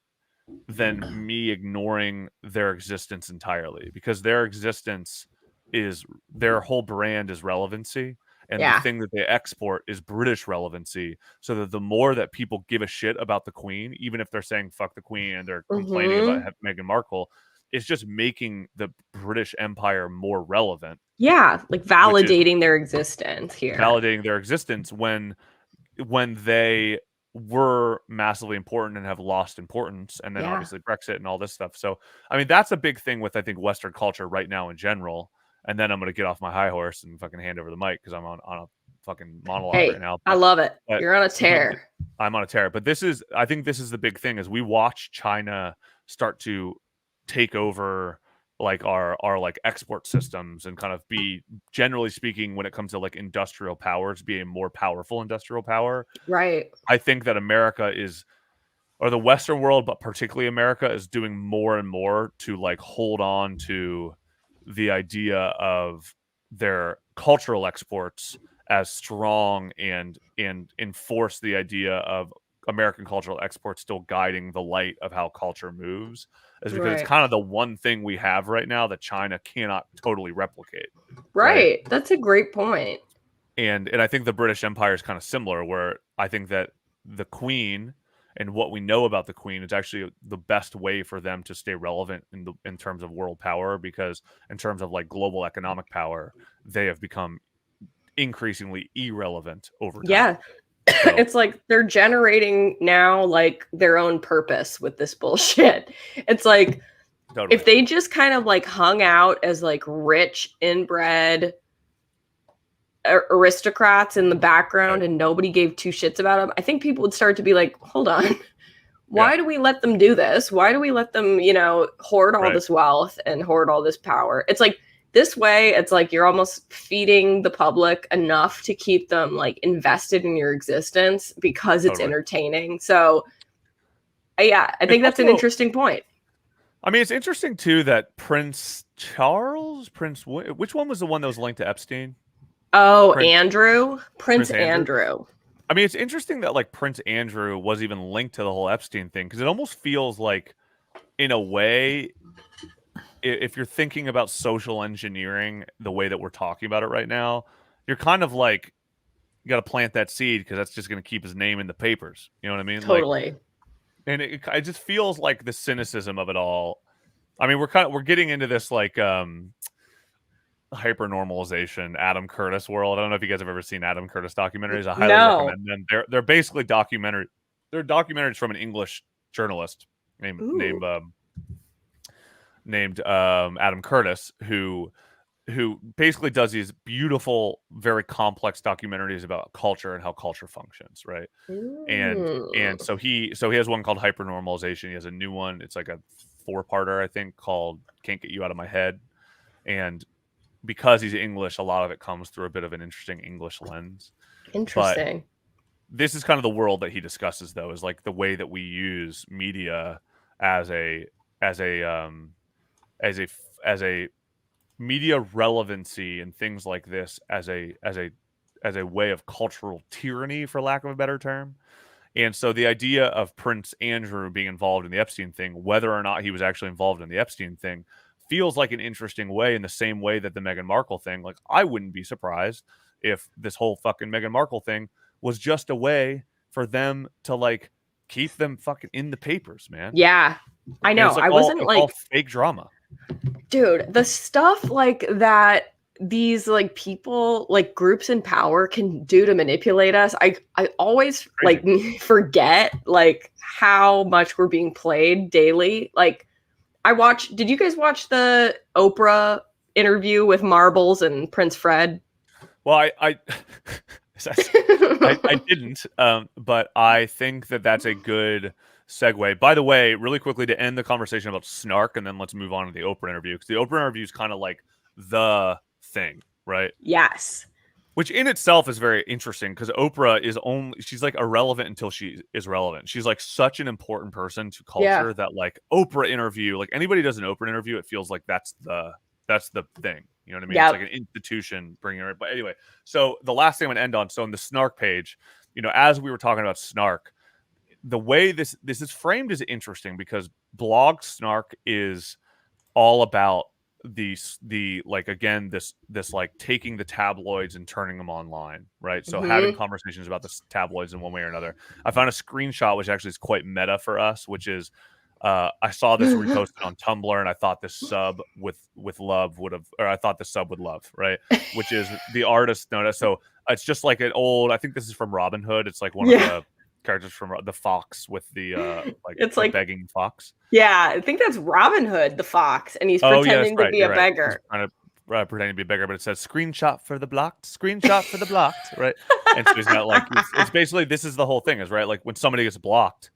than me ignoring their existence entirely, because their existence is their whole brand is relevancy, and the thing that they export is British relevancy, so that the more that people give a shit about the queen, even if they're saying fuck the queen and they're complaining about Meghan Markle, it's just making the British Empire more relevant. Yeah, like validating their existence here. Validating their existence when they were massively important and have lost importance, and then obviously Brexit and all this stuff. So, I mean, that's a big thing with, I think, Western culture right now in general. And then I'm going to get off my high horse and fucking hand over the mic because I'm on a fucking monologue right now. I love it. You're on a tear. I'm on a tear. But I think this is the big thing, is we watch China start to take over like our like export systems and kind of be, generally speaking, when it comes to like industrial powers, be a more powerful industrial power. Right. I think that America or the Western world, but particularly America, is doing more and more to like hold on to the idea of their cultural exports as strong and enforce the idea of American cultural exports still guiding the light of how culture moves, is because it's kind of the one thing we have right now that China cannot totally replicate. Right. That's a great point. And I think the British Empire is kind of similar, where I think that the Queen and what we know about the Queen is actually the best way for them to stay relevant in terms of world power, because in terms of like global economic power, they have become increasingly irrelevant over time. Yeah. So, It's like they're generating now like their own purpose with this bullshit. It's like totally. if they just kind of like hung out as like rich, inbred aristocrats in the background and nobody gave two shits about them, I think people would start to be like, hold on, why do we let them do this? Why do we let them, you know, hoard all this wealth and hoard all this power? It's like this way, it's like you're almost feeding the public enough to keep them like invested in your existence because it's entertaining. So yeah, I think that's an interesting point. I mean, it's interesting too that Prince which one was the one that was linked to Epstein? Oh, Prince Andrew. I mean, it's interesting that like Prince Andrew was even linked to the whole Epstein thing, because it almost feels like, in a way, if you're thinking about social engineering the way that we're talking about it right now, you're kind of like, you got to plant that seed because that's just going to keep his name in the papers. You know what I mean? Totally. Like, and it just feels like the cynicism of it all. I mean, we're getting into this like hyper normalization Adam Curtis world. I don't know if you guys have ever seen Adam Curtis documentaries. I highly recommend them. They're basically documentary. They're documentaries from an English journalist named Adam Curtis, who basically does these beautiful, very complex documentaries about culture and how culture functions, right? And so he has one called Hypernormalization. He has a new one. It's like a 4-parter, I think, called Can't Get You Out of My Head. And because he's English, a lot of it comes through a bit of an interesting English lens. Interesting. But this is kind of the world that he discusses, though, is like the way that we use media as a media relevancy and things like this as a way of cultural tyranny, for lack of a better term. And so the idea of Prince Andrew being involved in the Epstein thing, whether or not he was actually involved in the Epstein thing, feels like an interesting way, in the same way that the Meghan Markle thing, like, I wouldn't be surprised if this whole fucking Meghan Markle thing was just a way for them to like keep them fucking in the papers, man. Yeah, I know. Like I wasn't like all fake drama. Dude, the stuff like that these like people, like groups in power can do to manipulate us. I always like forget like how much we're being played daily. Like did you guys watch the Oprah interview with Marbles and Prince Fred? Well, I didn't, but I think that's a good segue. By the way, really quickly to end the conversation about snark, and then let's move on to the Oprah interview, because the Oprah interview is kind of like the thing, right? Yes. Which in itself is very interesting, because Oprah she's like irrelevant until she is relevant. She's like such an important person to culture that like Oprah interview, like anybody does an Oprah interview, it feels like that's the thing. You know what I mean? Yep. It's like an institution bringing her. But anyway, so the last thing I'm going to end on. So in the snark page, you know, as we were talking about snark, the way this is framed is interesting, because blog snark is all about the like, again, this like taking the tabloids and turning them online, right? So having conversations about the tabloids in one way or another. I found a screenshot which actually is quite meta for us, which is I saw this reposted on Tumblr, and I thought this sub with love would have, or I thought the sub would love, right? Which is the artist notice. So it's just like an old, I think this is from Robin Hood. It's like one of the characters from the fox with the like, it's like begging fox. Yeah, I think that's Robin Hood, the fox, and he's pretending to be a beggar. He's trying to pretending to be a beggar, but it says screenshot for the blocked, right? And so he's not like, it's basically, this is the whole thing, is right, like when somebody gets blocked,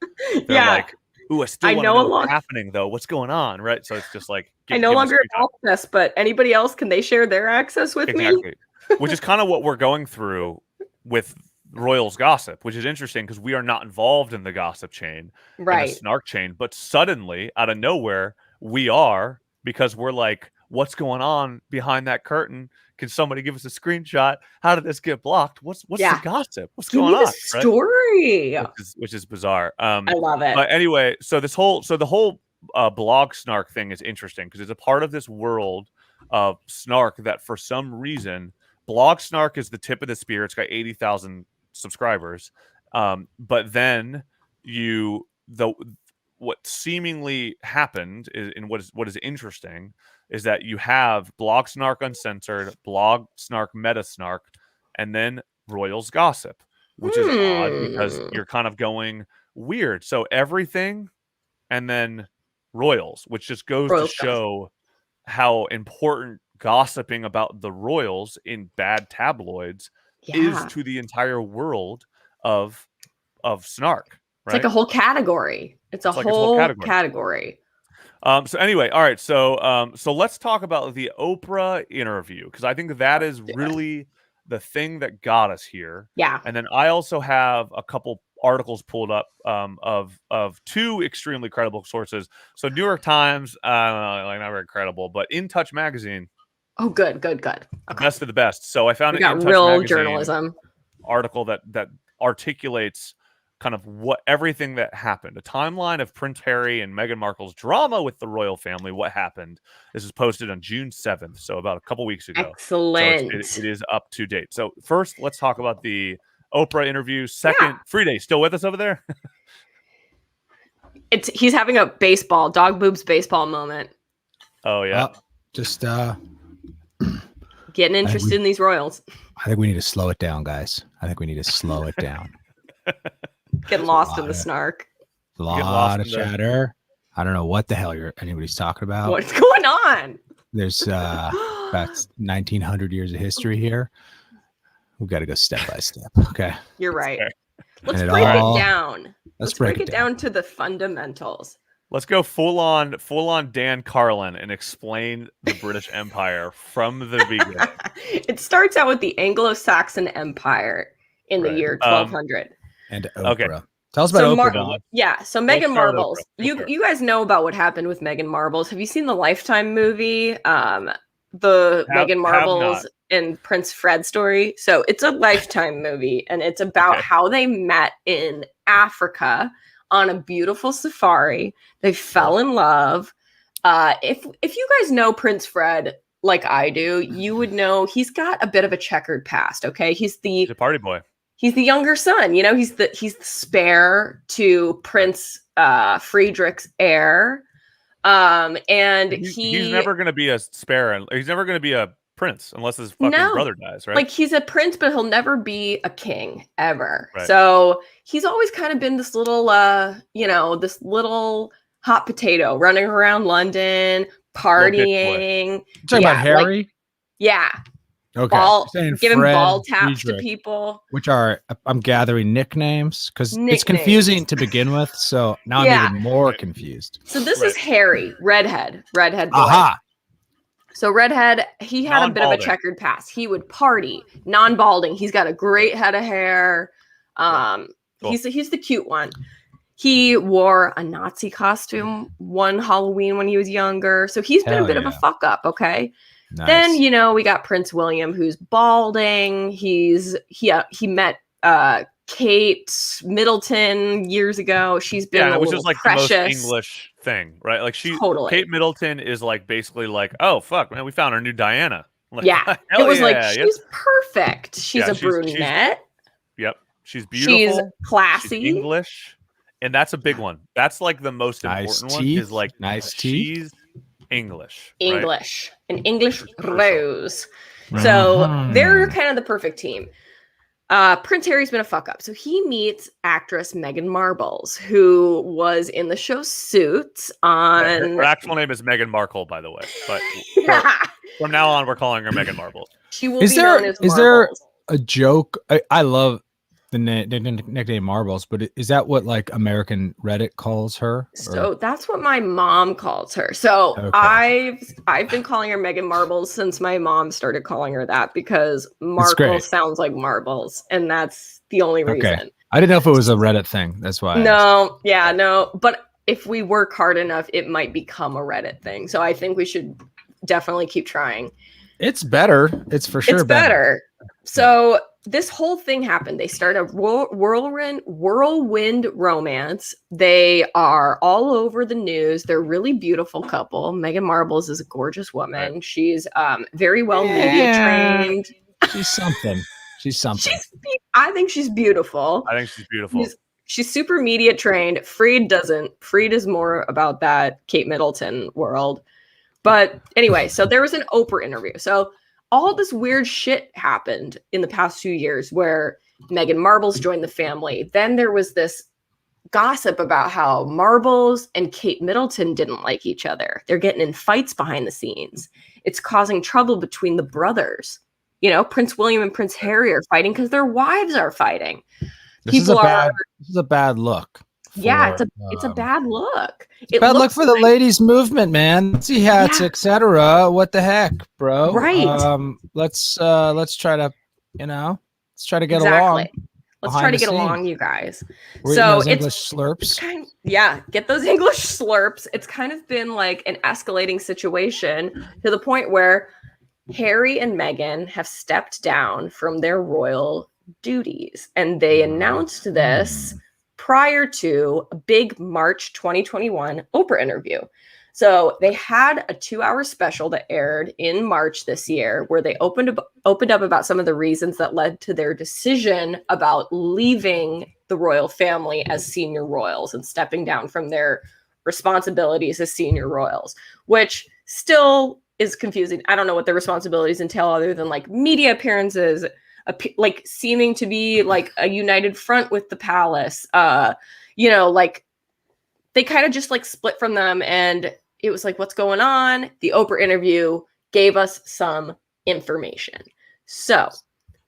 they're like, ooh, I still want to know what's happening though. What's going on, right? So it's just like, I no longer have access, but anybody else, can they share their access with me? Which is kind of what we're going through with Royals Gossip, which is interesting because we are not involved in the gossip chain, right? The snark chain, but suddenly out of nowhere we are, because we're like, what's going on behind that curtain? Can somebody give us a screenshot? How did this get blocked? What's the gossip? What's going on? Story, right? Which is bizarre. I love it. But anyway, so the whole blog snark thing is interesting because it's a part of this world of snark that for some reason, blog snark is the tip of the spear. It's got 80,000 subscribers. But then what seemingly happened is, and what is interesting is that you have Blog Snark Uncensored, Blog Snark Meta Snark, and then Royals Gossip, which is odd because you're kind of going weird. So everything and then Royals, which just goes to show how important gossiping about the Royals in bad tabloids is to the entire world of snark. Right? It's like a whole category. It's a whole category. So anyway, all right. So let's talk about the Oprah interview, because I think that is really the thing that got us here. Yeah. And then I also have a couple articles pulled up of two extremely credible sources. So New York Times, like not very credible, but In Touch magazine. Oh, good. Okay. Best of the best. So I found an In Touch real magazine journalism article that articulates kind of what everything that happened, a timeline of Prince Harry and Meghan Markle's drama with the royal family. What happened? This is posted on June 7th, so about a couple weeks ago. Excellent. So it is up to date. So first, let's talk about the Oprah interview. Second, Friday, still with us over there? He's having a dog boobs baseball moment. Oh yeah, just getting interested in these royals. I think we need to slow it down, guys. I think we need to slow it down. Getting lost in the snark. A lot of chatter. I don't know what the hell anybody's talking about. What's going on? There's about 1,900 years of history here. We've got to go step by step. Okay. You're right. Let's break it down. Let's break it down to the fundamentals. Let's go full on Dan Carlin and explain the British Empire from the beginning. It starts out with the Anglo-Saxon Empire in the year 1200. And Oprah. Okay. Tell us about Oprah. So Meghan Markle's. You guys know about what happened with Meghan Markle's. Have you seen the Lifetime movie? Meghan Markle's and Prince Fred story. So it's a Lifetime movie, and it's about how they met in Africa on a beautiful safari. They fell in love. If you guys know Prince Fred like I do, you would know he's got a bit of a checkered past. Okay, he's a party boy. He's the younger son. You know, he's the spare to Prince Friedrich's heir. And he's never going to be a spare, and he's never going to be a prince unless his fucking brother dies, right? Like, he's a prince, but he'll never be a king ever. Right. So he's always kind of been this little, this little hot potato running around London, partying. Talking about Harry? Okay. Giving ball taps to people. Which are, I'm gathering nicknames, because it's confusing to begin with. So now I'm even more confused. So this is Harry, redhead boy. Aha. So redhead, he had a bit of a checkered past. He would party, non-balding. He's got a great head of hair. Cool. He's the cute one. He wore a Nazi costume one Halloween when he was younger. So he's been a bit of a fuck up, okay? Nice. Then, we got Prince William, who's balding. He met Kate Middleton years ago. She's been which is like precious. The most English thing, right? Like Kate Middleton is like basically like, oh fuck, man, we found our new Diana. Like, it was she's perfect. She's a brunette. She's beautiful. She's classy. She's English, and that's a big one. That's like the most important one. Is like nice teeth. She's English, an English rose. So they're kind of the perfect team. Prince Harry's been a fuck up. So he meets actress Meghan Markle, who was in the show Suits on... Her actual name is Meghan Markle, by the way. But from now on, we're calling her Meghan Markle. She will be known as Marbles. Is there a joke? I love the nickname Marbles, but is that what like American Reddit calls her? So that's what my mom calls her. So I've been calling her Meghan Marbles since my mom started calling her that, because Markle sounds like marbles, and that's the only reason. I didn't know if it was a Reddit thing. That's why. No. But if we work hard enough, it might become a Reddit thing. So I think we should definitely keep trying. It's better. It's for sure better. So this whole thing happened. They start a whirlwind romance. They are all over the news. They're a really beautiful couple. Meghan Markle is a gorgeous woman. Right. She's very well media trained. She's something. I think she's beautiful. I think she's beautiful. She's super media trained. Freed doesn't. Freed is more about that Kate Middleton world. But anyway, so there was an Oprah interview. So all this weird shit happened in the past 2 years where Meghan Markle's joined the family. Then there was this gossip about how Marbles and Kate Middleton didn't like each other. They're getting in fights behind the scenes. It's causing trouble between the brothers. You know, Prince William and Prince Harry are fighting because their wives are fighting. This is a bad look. Yeah, it's a bad look. Bad luck for the ladies' movement, man. Nazi hats, etc. What the heck, bro? Right. Let's try to, let's try to get along. Let's try to get along, you guys. We're so those English slurps. Get those English slurps. It's kind of been like an escalating situation to the point where Harry and Meghan have stepped down from their royal duties, and they announced this prior to a big March 2021 Oprah interview. So they had a 2-hour special that aired in March this year where they opened up about some of the reasons that led to their decision about leaving the royal family as senior royals and stepping down from their responsibilities as senior royals, which still is confusing. I don't know what their responsibilities entail other than like media appearances, like seeming to be like a united front with the palace. Like they kind of just like split from them, and it was like, what's going on? The Oprah interview gave us some information. So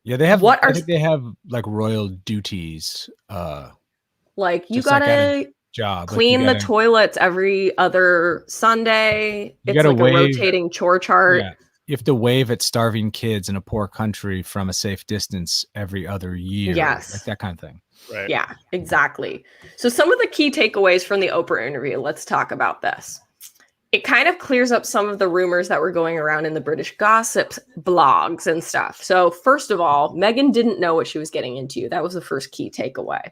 yeah, they have I think they have like royal duties. Like you gotta job clean the toilets every other Sunday. It's like a rotating chore chart. Yeah. You have to wave at starving kids in a poor country from a safe distance every other year. Yes. Like that kind of thing. Right. Yeah, exactly. So some of the key takeaways from the Oprah interview, let's talk about this. It kind of clears up some of the rumors that were going around in the British gossip blogs and stuff. So first of all, Meghan didn't know what she was getting into. That was the first key takeaway.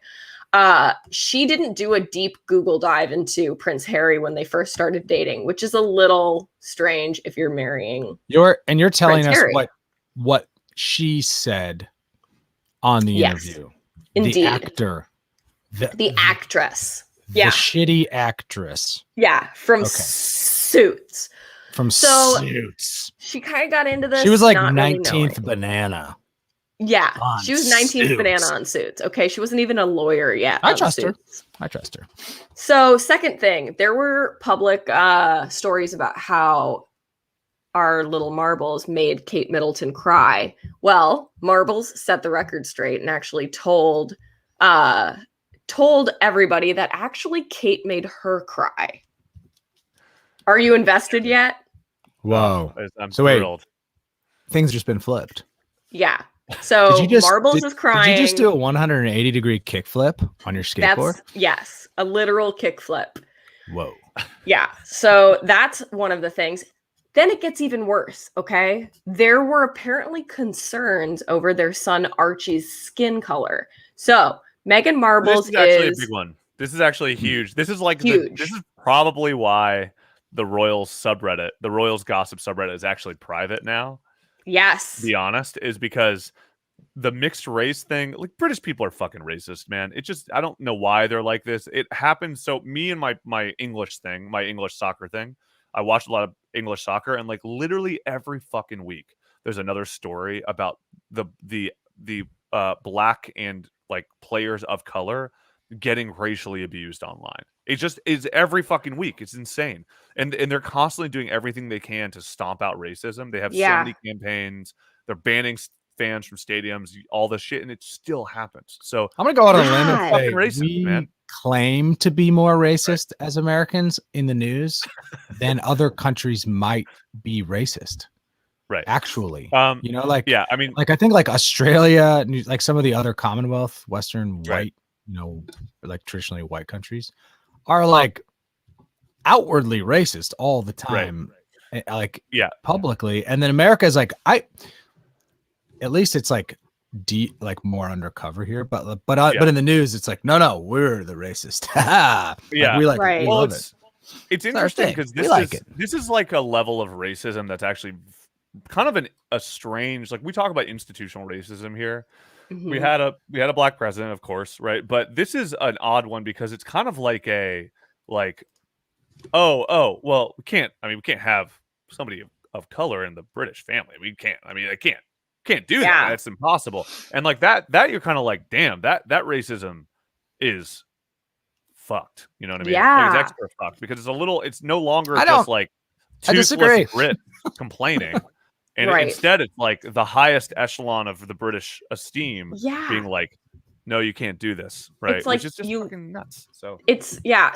She didn't do a deep Google dive into Prince Harry when they first started dating, which is a little strange if you're marrying. You're telling Prince us Harry. what she said on the interview. Indeed. The actor. The actress. The shitty actress. Yeah, from Suits. Suits. She kind of got into this. She was like not 19th really banana. Yeah, on she was 19th Suits. banana on Suits. Okay, she wasn't even a lawyer yet. I trust her. So second thing, there were public stories about how our little Marbles made Kate Middleton cry. Well, Marbles set the record straight and actually told everybody that actually Kate made her cry. Are you invested yet? Whoa. I'm so thrilled. Wait, things just been flipped. Yeah. So Marbles is crying. Did you just do a 180-degree kickflip on your skateboard? Yes, a literal kickflip. Whoa. Yeah. So that's one of the things. Then it gets even worse, okay? There were apparently concerns over their son Archie's skin color. So Meghan Markle's This is actually a big one. This is actually huge. This is like huge. This is probably why the Royals subreddit, the Royals gossip subreddit, is actually private now. Yes. To be honest, is because the mixed race thing, like British people are fucking racist, man. It just, I don't know why they're like this. It happens. So me and my English thing, my English soccer thing, I watch a lot of English soccer, and like literally every fucking week there's another story about the black and like players of color getting racially abused online. It just is every fucking week. It's insane. And they're constantly doing everything they can to stomp out racism. They have so many campaigns. They're banning fans from stadiums, all this shit, and it still happens. So I'm gonna go out on a limb and say fucking racist, we man. claim to be more racist as Americans in the news than other countries might be racist. Right. Actually. I mean, like I think like Australia, like some of the other Commonwealth, Western white, like traditionally white countries are like outwardly racist all the time. Right. Like publicly. And then America is like, at least it's like like more undercover here, but in the news it's like no we're the racist. We love it. It's interesting because this is like a level of racism that's actually kind of a strange, like we talk about institutional racism here. We Mhm. had a black president, of course, right? But this is an odd one because it's kind of like well, we can't have somebody of color in the British family. We can't. I mean, I can't do that. Yeah. That's impossible. And like that you're kind of like, damn, that racism is fucked. You know what I mean? Like it's Yeah. extra fucked because it's no longer I just don't- like I disagree. toothless Brit complaining. And Right. instead it's like the highest echelon of the British esteem Yeah. being like, no, you can't do this, right? It's like Which is just fucking nuts. So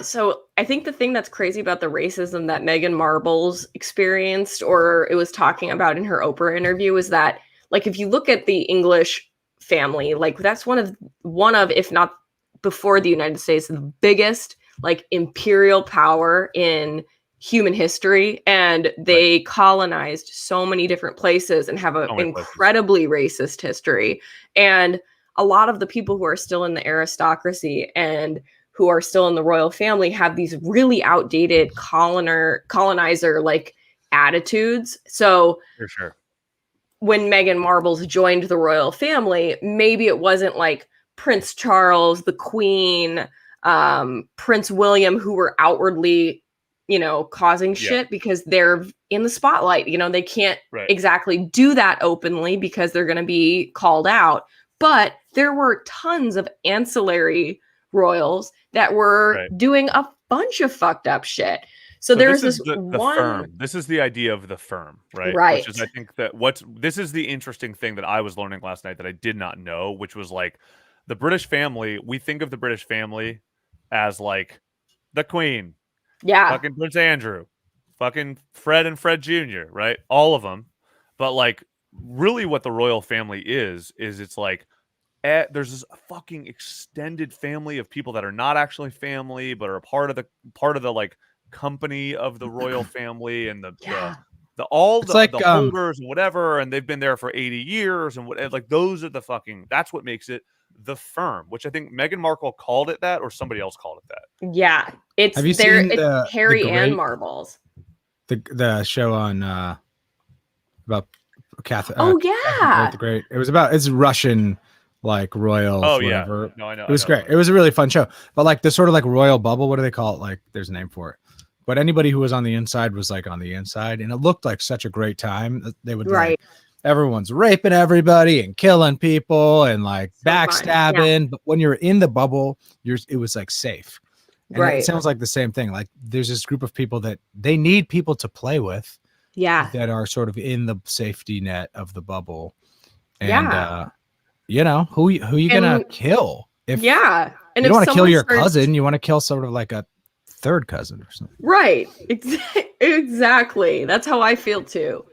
So I think the thing that's crazy about the racism that Meghan Markle's experienced, or it was talking about in her Oprah interview, is that like if you look at the English family, like that's one of, if not before the United States, the biggest like imperial power in human history, and they colonized so many different places and have an incredibly racist history. And a lot of the people who are still in the aristocracy and who are still in the royal family have these really outdated colonizer like attitudes. So for sure. when Meghan Markle's joined the royal family, maybe it wasn't like Prince Charles, the Queen, Prince William, who were outwardly, causing shit because they're in the spotlight. They can't exactly do that openly because they're going to be called out. But there were tons of ancillary royals that were doing a bunch of fucked up shit. So there's this one firm. This is the idea of the firm, right? Right. Which is, I think that this is the interesting thing that I was learning last night that I did not know, which was like the British family. We think of the British family as like the Queen, fucking Prince Andrew, fucking Fred and Fred Jr., right? All of them. But like really what the royal family is it's like there's this fucking extended family of people that are not actually family but are a part of the like company of the royal family and the holders and whatever, and they've been there for 80 years and what, like those are that's what makes it the firm, which I think Meghan Markle called it that, or somebody else called it that. Yeah, it's Have you seen the Harry great, and Marbles, the show on about Catherine? Oh yeah, Catherine the Great. It's Russian like royal. Whatever. No, I know. It was great. It was a really fun show. But like the sort of like royal bubble, what do they call it? Like there's a name for it. But anybody who was on the inside was like on the inside, and it looked like such a great time. They would like everyone's raping everybody and killing people and like backstabbing. Yeah. But when you're in the bubble, it was like safe. And it sounds like the same thing. Like there's this group of people that they need people to play with. Yeah. That are sort of in the safety net of the bubble. And who you gonna kill? And you don't want to kill your cousin, you want to kill sort of like a third cousin or something. Right. Exactly. That's how I feel too.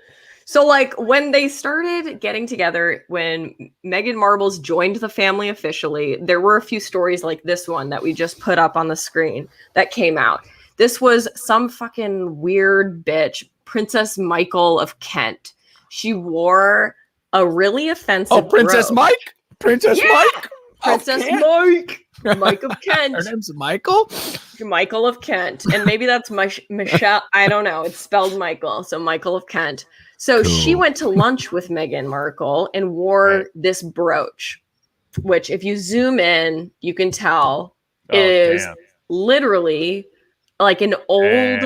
So like when they started getting together, when Meghan Markle's joined the family officially, there were a few stories like this one that we just put up on the screen that came out. This was some fucking weird bitch, Princess Michael of Kent. She wore a really offensive Princess robe. Mike? Princess Mike? Princess Mike. Mike of Kent. Her name's Michael? Michael of Kent. And maybe that's Michelle. I don't know. It's spelled Michael. So Michael of Kent. So she went to lunch with Meghan Markle and wore this brooch, which if you zoom in, you can tell is literally like an old,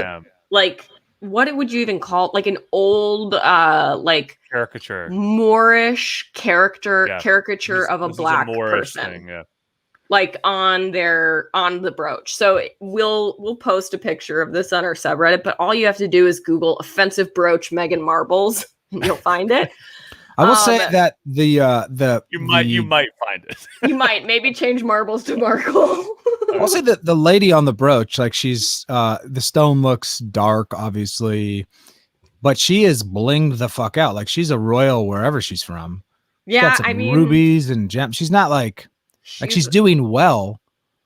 like, what would you even call it? Like an old, like caricature, Moorish caricature of a black person. Thing, like on the brooch. So we'll post a picture of this on our subreddit, but all you have to do is Google offensive brooch Meghan Marbles and you'll find it. I will say that you might find it. You might maybe change Marbles to Markle. I'll say that the lady on the brooch, like she's the stone looks dark, obviously, but she is blinged the fuck out. Like she's a royal wherever she's from. She's got some rubies and gems. She's not like she's doing well.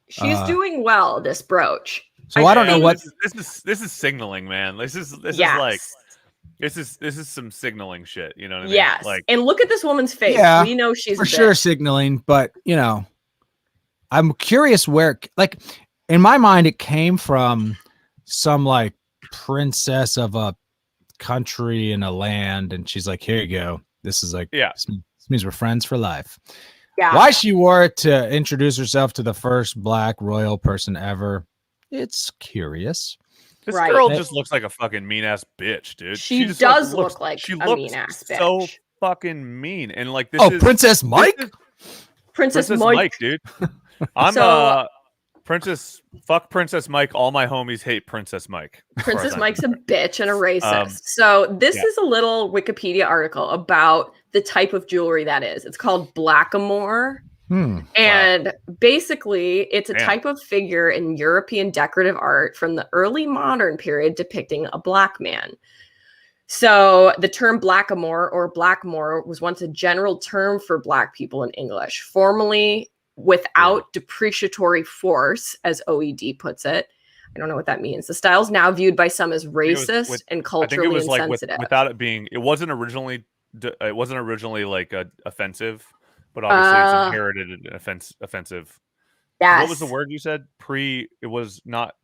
She's doing well, this brooch. So I don't know what this is signaling, man. This is like this is some signaling shit. You know what I mean? Yes. Like, and look at this woman's face. Yeah, we know she's for sure signaling, but I'm curious where, like, in my mind, it came from some like princess of a country and a land, and she's like, here you go. This is like, Yeah. this means we're friends for life. Yeah. Why she wore it to introduce herself to the first black royal person ever, it's curious. This Right. girl just looks like a fucking mean ass bitch, dude. She just does look like she a looks mean-ass so bitch. fucking mean. And like this Oh, is Princess Mike? this is Princess Mike, Mike. dude. I'm So- fuck Princess Mike. All my homies hate Princess Mike. as far as Princess I'm Mike's a concerned. bitch and a racist. So this yeah. is a little Wikipedia article about the type of jewelry that is. It's called blackamoor. And basically, it's a Man. type of figure in European decorative art from the early modern period depicting a black man. So the term blackamoor or blackmoor was once a general term for black people in English, formerly without depreciatory force, as OED puts it. I don't know what that means. The style is now viewed by some as racist and I think it culturally was like insensitive. without it being. It wasn't originally like offensive, but obviously it's inherited and offensive. Yes. What was the word you said? It was not.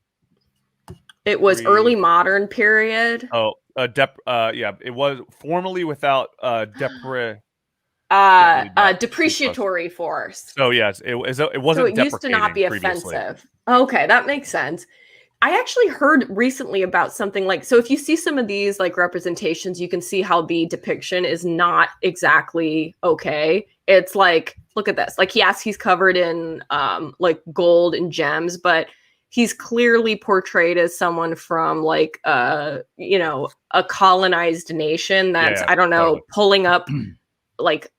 It was early modern period. Oh, yeah, it was formerly without Depreciatory force. So yes, it wasn't. So it used to not be previously. offensive. Okay, that makes sense. I actually heard recently about something like, so if you see some of these like representations, you can see how the depiction is not exactly okay. It's like, look at this. Like, yes, he's covered in like gold and gems, but he's clearly portrayed as someone from like a colonized nation that's, I don't know, pulling up like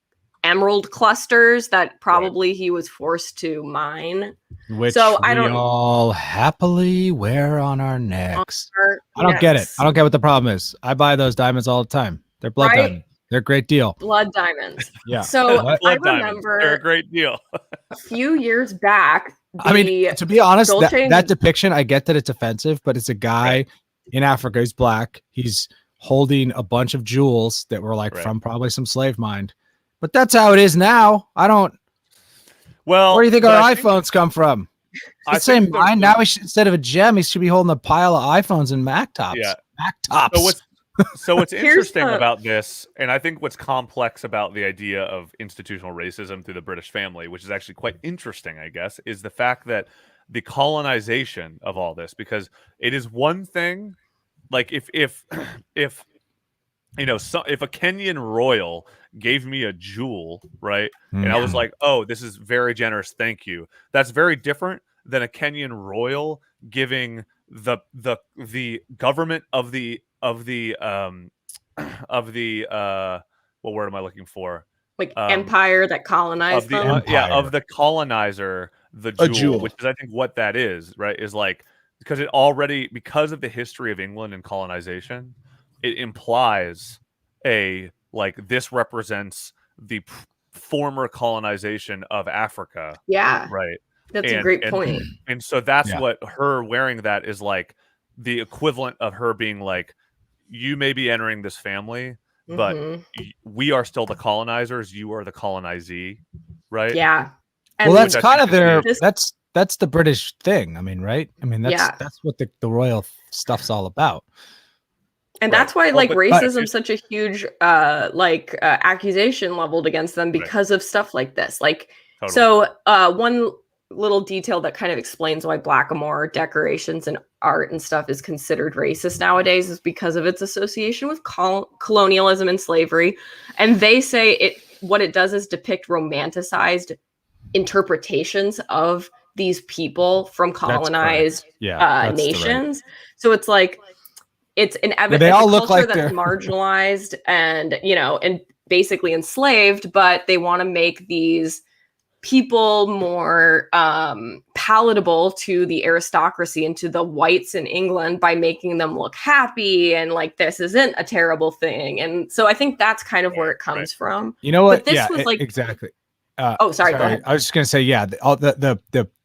emerald clusters that probably he was forced to mine. Which so we all happily wear on our necks. I don't get it. I don't get what the problem is. I buy those diamonds all the time. They're blood diamonds. They're a great deal. Blood diamonds. Yeah. So I Blood diamonds. remember They're a great deal. a few years back. I mean, to be honest, Dolce that depiction, I get that it's offensive, but it's a guy in Africa. He's black. He's holding a bunch of jewels that were like from probably some slave mine. But that's how it is now. I don't. Well, where do you think our iPhones come from? The same mine. Now instead of a gem, he should be holding a pile of iPhones and Mac tops. Yeah. Mac tops. So what's interesting about this, and I think what's complex about the idea of institutional racism through the British family, which is actually quite interesting, I guess, is the fact that the colonization of all this, because it is one thing, like if if a Kenyan royal gave me a jewel, right, and I was like, oh, this is very generous, thank you. That's very different than a Kenyan royal giving the government of the what word am I looking for? Like empire that colonized them. Of the colonizer, the jewel, which is I think what that is, right? Is like because because of the history of England and colonization, it implies this represents the former colonization of Africa. Yeah. Right. That's a great point. And so that's what her wearing that is like the equivalent of her being like, you may be entering this family, but we are still the colonizers. You are the colonizee, right? Yeah. And well, that's kind of that's the British thing. I mean, right? I mean, that's what the royal stuff's all about. And that's why racism's such a huge accusation leveled against them because of stuff like this. Like, so one little detail that kind of explains why blackamoor decorations and art and stuff is considered racist nowadays is because of its association with colonialism and slavery. And they say what it does is depict romanticized interpretations of these people from colonized nations. So it's like it's an they all look culture like that's marginalized and and basically enslaved, but they want to make these people more palatable to the aristocracy and to the whites in England by making them look happy and like this isn't a terrible thing. And so I think that's kind of where it comes from. You know what? But this was like exactly. Sorry, go ahead. I was just gonna say, all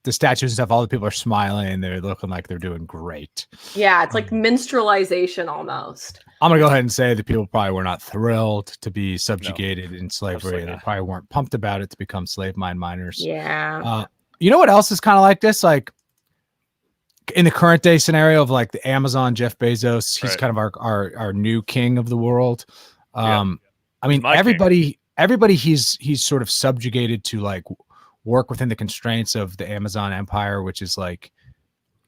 the statues and stuff, all the people are smiling, they're looking like they're doing great. Yeah, it's like minstrelization almost. I'm gonna go ahead and say that people probably were not thrilled to be subjugated in slavery. They probably weren't pumped about it to become slave miners. Yeah. You know what else is kind of like this? Like, in the current day scenario of like the Amazon, Jeff Bezos, he's Right. kind of our new king of the world. I mean, my king. everybody he's sort of subjugated to like work within the constraints of the Amazon empire, which is like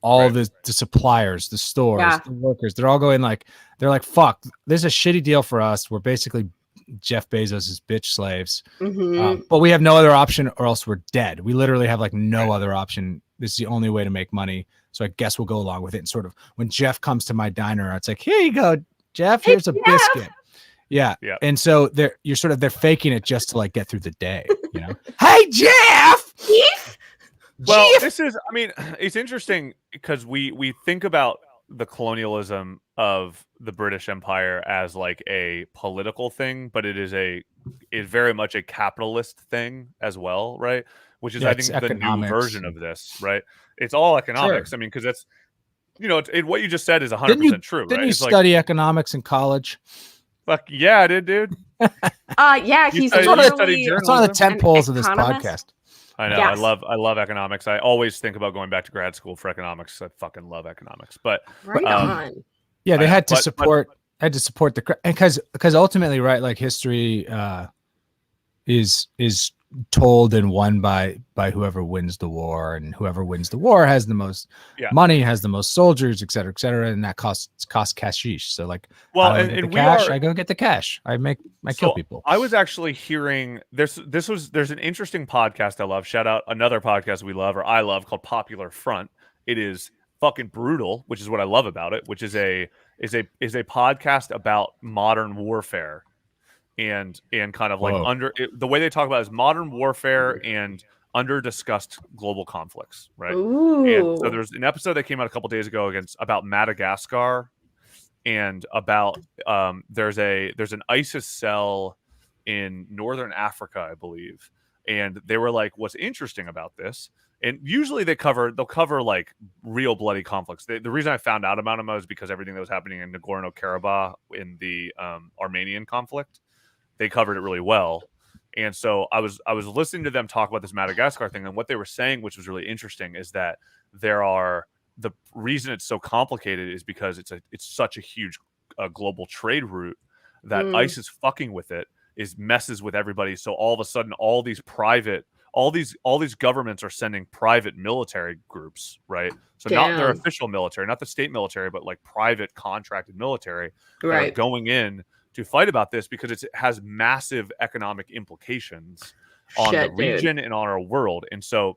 all the suppliers, the stores, the workers. They're all going like, they're like, fuck, this is a shitty deal for us. We're basically Jeff Bezos's bitch slaves. But we have no other option or else we're dead. We literally have like no other option. This is the only way to make money. So I guess we'll go along with it. And sort of when Jeff comes to my diner, it's like, here you go, Jeff, here's a biscuit. Yeah. And so they're faking it just to like get through the day, you know? Hey, Jeff. Well, this is, I mean, it's interesting because we think about the colonialism of the British Empire as like a political thing, but it is very much a capitalist thing as well, right? Which is, I think, the new version of this, right? It's all economics. Sure. I mean, because it's, you know, what you just said is 100% true. Didn't you study economics in college? Fuck yeah, I did, dude. Yeah, he's it's one of the 10 poles of this podcast. I know. Yes. I love economics. I always think about going back to grad school for economics. I fucking love economics. But yeah, they had to support the, because ultimately, right, like history is told and won by whoever wins the war, and whoever wins the war has the most money, has the most soldiers, et cetera, and that costs cashish. So like, I go get the cash. I kill people. I was actually hearing there's an interesting podcast I love. Shout out another podcast I love called Popular Front. It is fucking brutal, which is what I love about it, which is a podcast about modern warfare. And kind of like the way they talk about it is modern warfare and under discussed global conflicts, right? Ooh. And so there's an episode that came out a couple days ago about Madagascar, and about there's an ISIS cell in northern Africa, I believe, and they were like, what's interesting about this? And usually they'll cover like real bloody conflicts. The reason I found out about them was because everything that was happening in Nagorno-Karabakh in the Armenian conflict. They covered it really well. And so I was listening to them talk about this Madagascar thing, and what they were saying, which was really interesting, is that the reason it's so complicated is because it's such a huge global trade route that ISIS fucking with it messes with everybody. So all of a sudden, all these governments are sending private military groups, right? So not their official military, not the state military, but like private contracted military that are going in to fight about this, because it has massive economic implications on the region and on our world. And so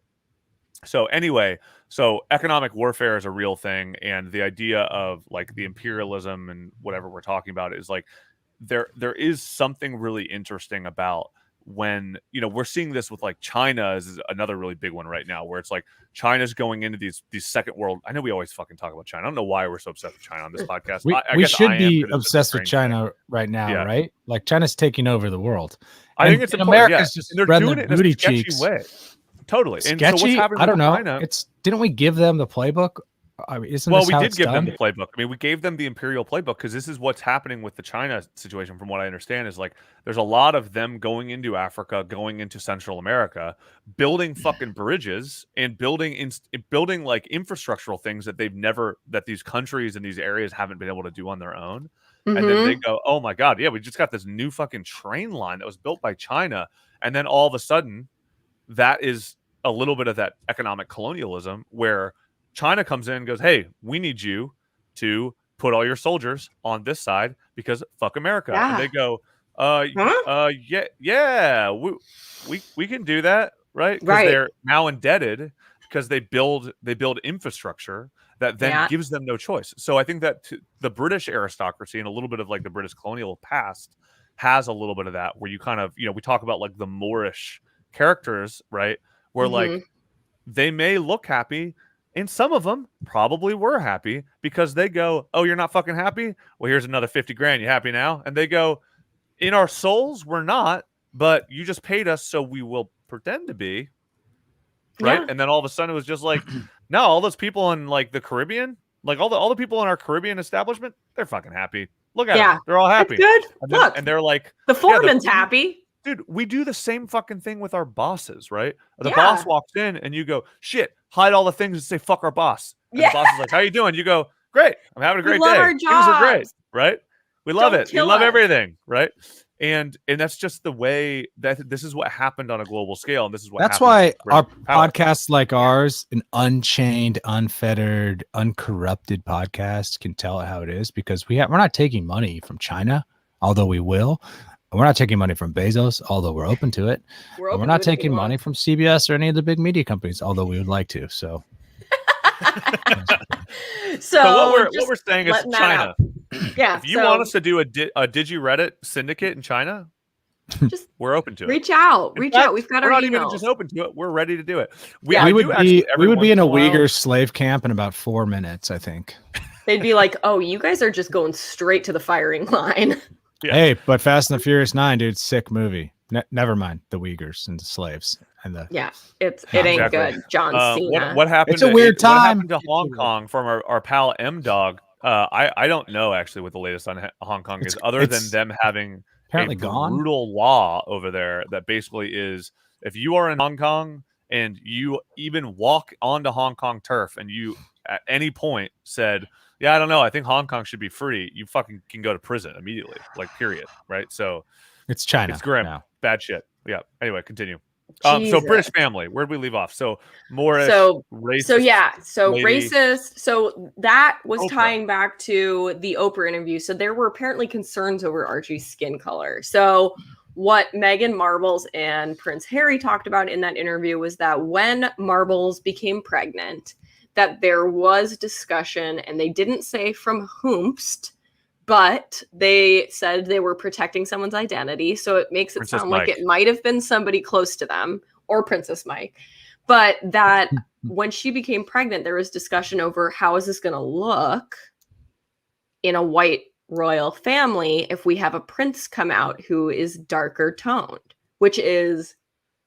economic warfare is a real thing. And the idea of like the imperialism and whatever we're talking about is like, there is something really interesting about when, you know, we're seeing this with like China is another really big one right now, where it's like China's going into these second world. I know we always fucking talk about China. I don't know why we're so obsessed with China on this podcast. We should be obsessed with China right now, right? Like China's taking over the world. I think it's America's just they're doing it in a sketchy way. Totally. Sketchy? And so what's happening I don't know. China, Didn't we give them the playbook? I mean, we did give them the playbook. I mean, we gave them the imperial playbook, because this is what's happening with the China situation, from what I understand, is like there's a lot of them going into Africa, going into Central America, building fucking bridges and building like infrastructural things that these countries and these areas haven't been able to do on their own. And then they go, oh my God, yeah, we just got this new fucking train line that was built by China. And then all of a sudden, that is a little bit of that economic colonialism, where China comes in and goes, hey, we need you to put all your soldiers on this side because fuck America. Yeah. And they go, we can do that, right? Because they're now indebted, because they build infrastructure that then gives them no choice. So I think that the British aristocracy and a little bit of like the British colonial past has a little bit of that, where you kind of, you know, we talk about like the Moorish characters, right? Where like they may look happy, and some of them probably were happy, because they go, oh, you're not fucking happy? Well, here's another 50 grand. You happy now? And they go, in our souls, we're not, but you just paid us, so we will pretend to be. Right. Yeah. And then all of a sudden it was just like, no, all those people in like the Caribbean, like all the people in our Caribbean establishment, they're fucking happy. Look at them. They're all happy. That's good. And Look, and they're like, the foreman's happy. Dude, we do the same fucking thing with our bosses, right? The boss walks in and you go, shit, hide all the things and say fuck our boss. And the boss is like, how you doing? You go, great. I'm having a great love day. our Things are great, jobs. right? We love Don't it. We kill love us. everything, right? And that's just the way that this is what happened on a global scale, and this is what That's happens why with British our power. podcasts like ours, an unchained, unfettered, uncorrupted podcast, can tell it how it is, because we're not taking money from China, although we will. We're not taking money from Bezos, although we're open to it. We're not taking money from CBS or any of the big media companies, although we would like to. So, So what we're saying is China. Yeah. If you want us to do a Digi Reddit syndicate in China, just we're open to it. reach out. In Reach fact, out. We've got we're our not even emails. just open to it. We're ready to do it. we would be in a Uyghur slave camp in about 4 minutes, I think. They'd be like, "Oh, you guys are just going straight to the firing line." Yeah. Hey, but Fast and the Furious 9, dude, sick movie. Never mind the Uyghurs and the slaves and the. Yeah, it ain't Exactly. good. John Cena. What happened? It's a weird time. What happened to Hong Kong from our pal M Dog? I don't know actually what the latest on Hong Kong is, other than them having apparently a gone. brutal law over there that basically is, if you are in Hong Kong and you even walk onto Hong Kong turf and you at any point said, yeah, I don't know, I think Hong Kong should be free, you fucking can go to prison immediately, like period, right? So it's China. It's grim. Now. Bad shit. Yeah. Anyway, continue. So British family, where'd we leave off? So Moorish, racist. Racist. So that was Oprah. tying back to the Oprah interview. So there were apparently concerns over Archie's skin color. So what Meghan Marbles and Prince Harry talked about in that interview was that when Marbles became pregnant, that there was discussion, and they didn't say from whomst, but they said they were protecting someone's identity. So it makes it Princess sound Mike. like it might have been somebody close to them, or Princess Mike. But that when she became pregnant, there was discussion over how is this going to look in a white royal family if we have a prince come out who is darker toned, which is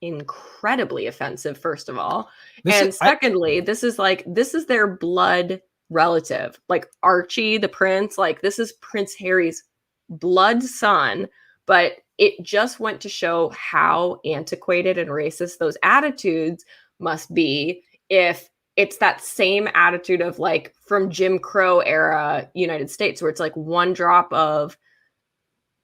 incredibly offensive, first of all. Secondly, this is their blood relative, like Archie the prince, like this is Prince Harry's blood son. But it just went to show how antiquated and racist those attitudes must be if it's that same attitude of like from Jim Crow era United States, where it's like one drop of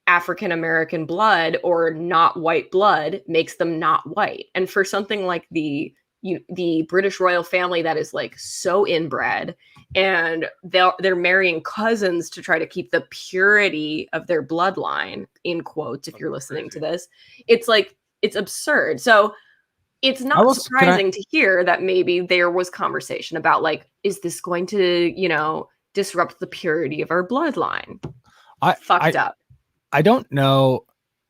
African American blood or not white blood makes them not white. And for something like the British royal family that is like so inbred, and they're marrying cousins to try to keep the purity of their bloodline, in quotes, if you're listening to this, it's like, it's absurd. So it's not surprising to hear that maybe there was conversation about like, is this going to, disrupt the purity of our bloodline? Fucked up. I don't know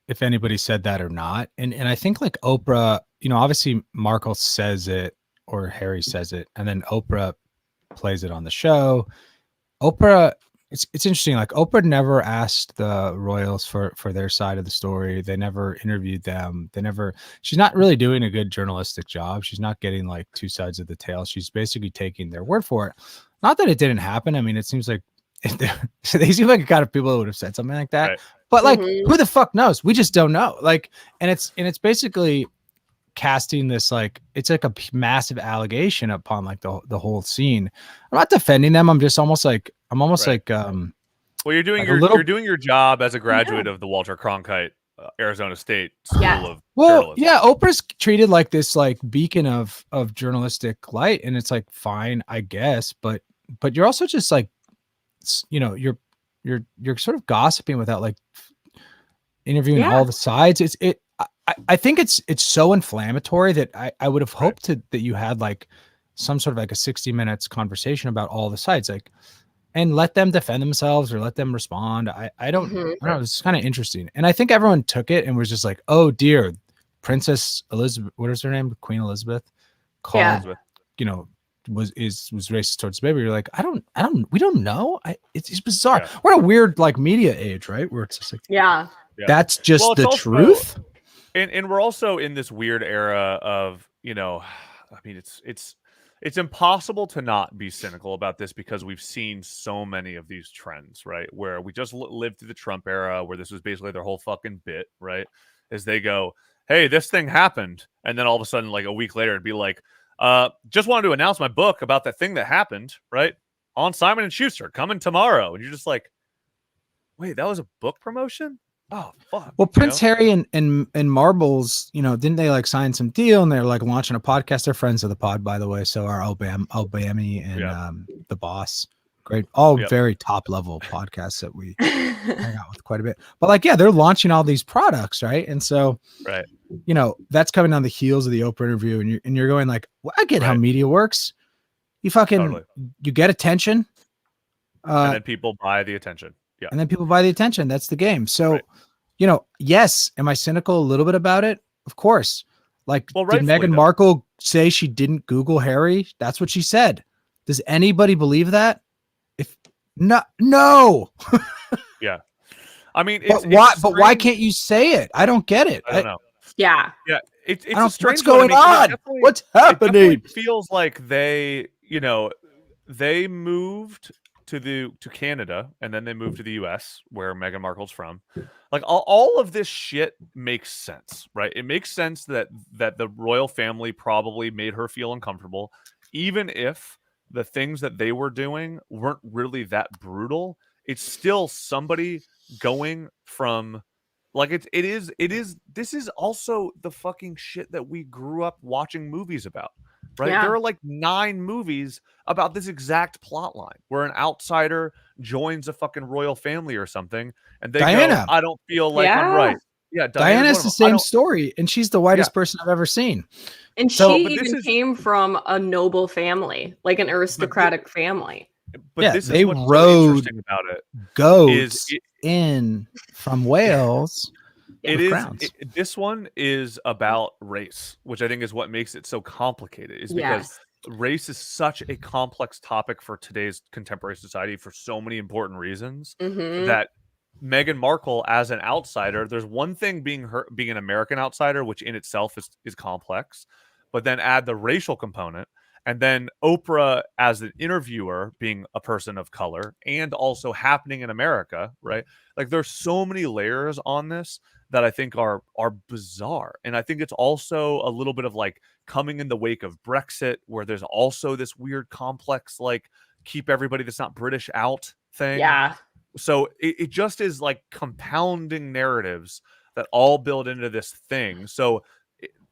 if anybody said that or not. And I think like Oprah, obviously Markle says it or Harry says it, and then Oprah plays it on the show. Oprah, it's interesting. Like Oprah never asked the royals for their side of the story. They never interviewed them. She's not really doing a good journalistic job. She's not getting like two sides of the tale. She's basically taking their word for it. Not that it didn't happen. I mean, it seems like they seem like a kind of people that would have said something like that. Right. But like, who the fuck knows? We just don't know. Like, and it's basically casting this like, it's like a massive allegation upon like the whole scene. I'm not defending them. I'm just almost like well, you're doing you're doing your job as a graduate of the Walter Cronkite Arizona State School of Journalism. Yeah, Oprah's treated like this like beacon of journalistic light, and it's like fine, I guess, but you're also just like, you're sort of gossiping without like interviewing all the sides. I think it's so inflammatory that I would have hoped that you had like some sort of like a 60 minutes conversation about all the sides, like, and let them defend themselves or let them respond. I don't know. It's kind of interesting. And I think everyone took it and was just like, oh dear, Princess Elizabeth, what is her name? Queen Elizabeth called, was racist towards the baby. You're like, we don't know. It's bizarre. Yeah. We're in a weird like media age, right? Where it's just like, that's just the truth. And we're also in this weird era of, I mean, it's impossible to not be cynical about this because we've seen so many of these trends, right? Where we just lived through the Trump era where this was basically their whole fucking bit, right? As they go, hey, this thing happened. And then all of a sudden, like a week later, it'd be like, Just wanted to announce my book about that thing that happened, right? On Simon and Schuster, coming tomorrow. And you're just like, wait, that was a book promotion? Oh, fuck. Well, Prince Harry and Marbles, didn't they like sign some deal and they're like launching a podcast? They're friends of the pod, by the way. So are Obami and the Boss. Great. All very top level podcasts that we hang out with quite a bit. But like, they're launching all these products, right? And so, that's coming on the heels of the Oprah interview, and you're going like, well, I get how media works. You fucking you get attention, and then people buy the attention. Yeah, and then people buy the attention. That's the game. So, yes, am I cynical a little bit about it? Of course. Like, did Meghan Markle say she didn't Google Harry? That's what she said. Does anybody believe that? No. Yeah, I mean, why can't you say it? I don't get it. I don't know. Yeah, it's a strange. What's going on? What's happening? It feels like they moved to Canada and then they moved to the US where Meghan Markle's from. Like all of this shit makes sense, right? It makes sense that the royal family probably made her feel uncomfortable, even if the things that they were doing weren't really that brutal. It's still somebody going from like it is this is also the fucking shit that we grew up watching movies about, right? There are like 9 movies about this exact plot line where an outsider joins a fucking royal family or something and they go, I don't feel like I'm right. Yeah, Diana's the same story, and she's the whitest person I've ever seen. And she even came from a noble family, like an aristocratic family. But this they is what's rode so interesting about it. Goats in from Wales. This one is about race, which I think is what makes it so complicated. Is because race is such a complex topic for today's contemporary society for so many important reasons that Meghan Markle as an outsider, there's one thing being an American outsider, which in itself is complex, but then add the racial component, and then Oprah as an interviewer being a person of color and also happening in America, right? Like there's so many layers on this that I think are bizarre. And I think it's also a little bit of like coming in the wake of Brexit, where there's also this weird complex, like keep everybody that's not British out thing. Yeah. So it just is like compounding narratives that all build into this thing. So,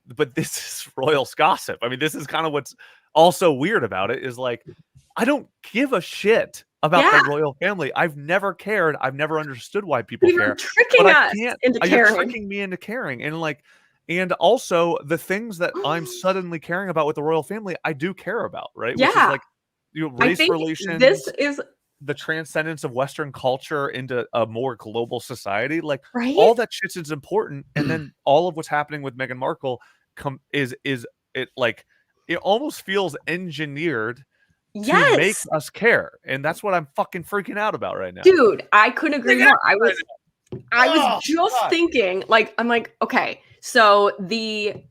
but this is royals gossip. I mean, this is kind of what's also weird about it is like, I don't give a shit about the royal family. I've never cared. I've never understood why people care. Tricking us into caring. You're tricking me into caring. And also the things that I'm suddenly caring about with the royal family, I do care about, right? Yeah. Which is like race relations. This is the transcendence of Western culture into a more global society, like all that shit is important. And then all of what's happening with Meghan Markle is it like it almost feels engineered to make us care, and that's what I'm fucking freaking out about right now, dude. I couldn't agree more. I was just thinking, like, I'm like, okay, so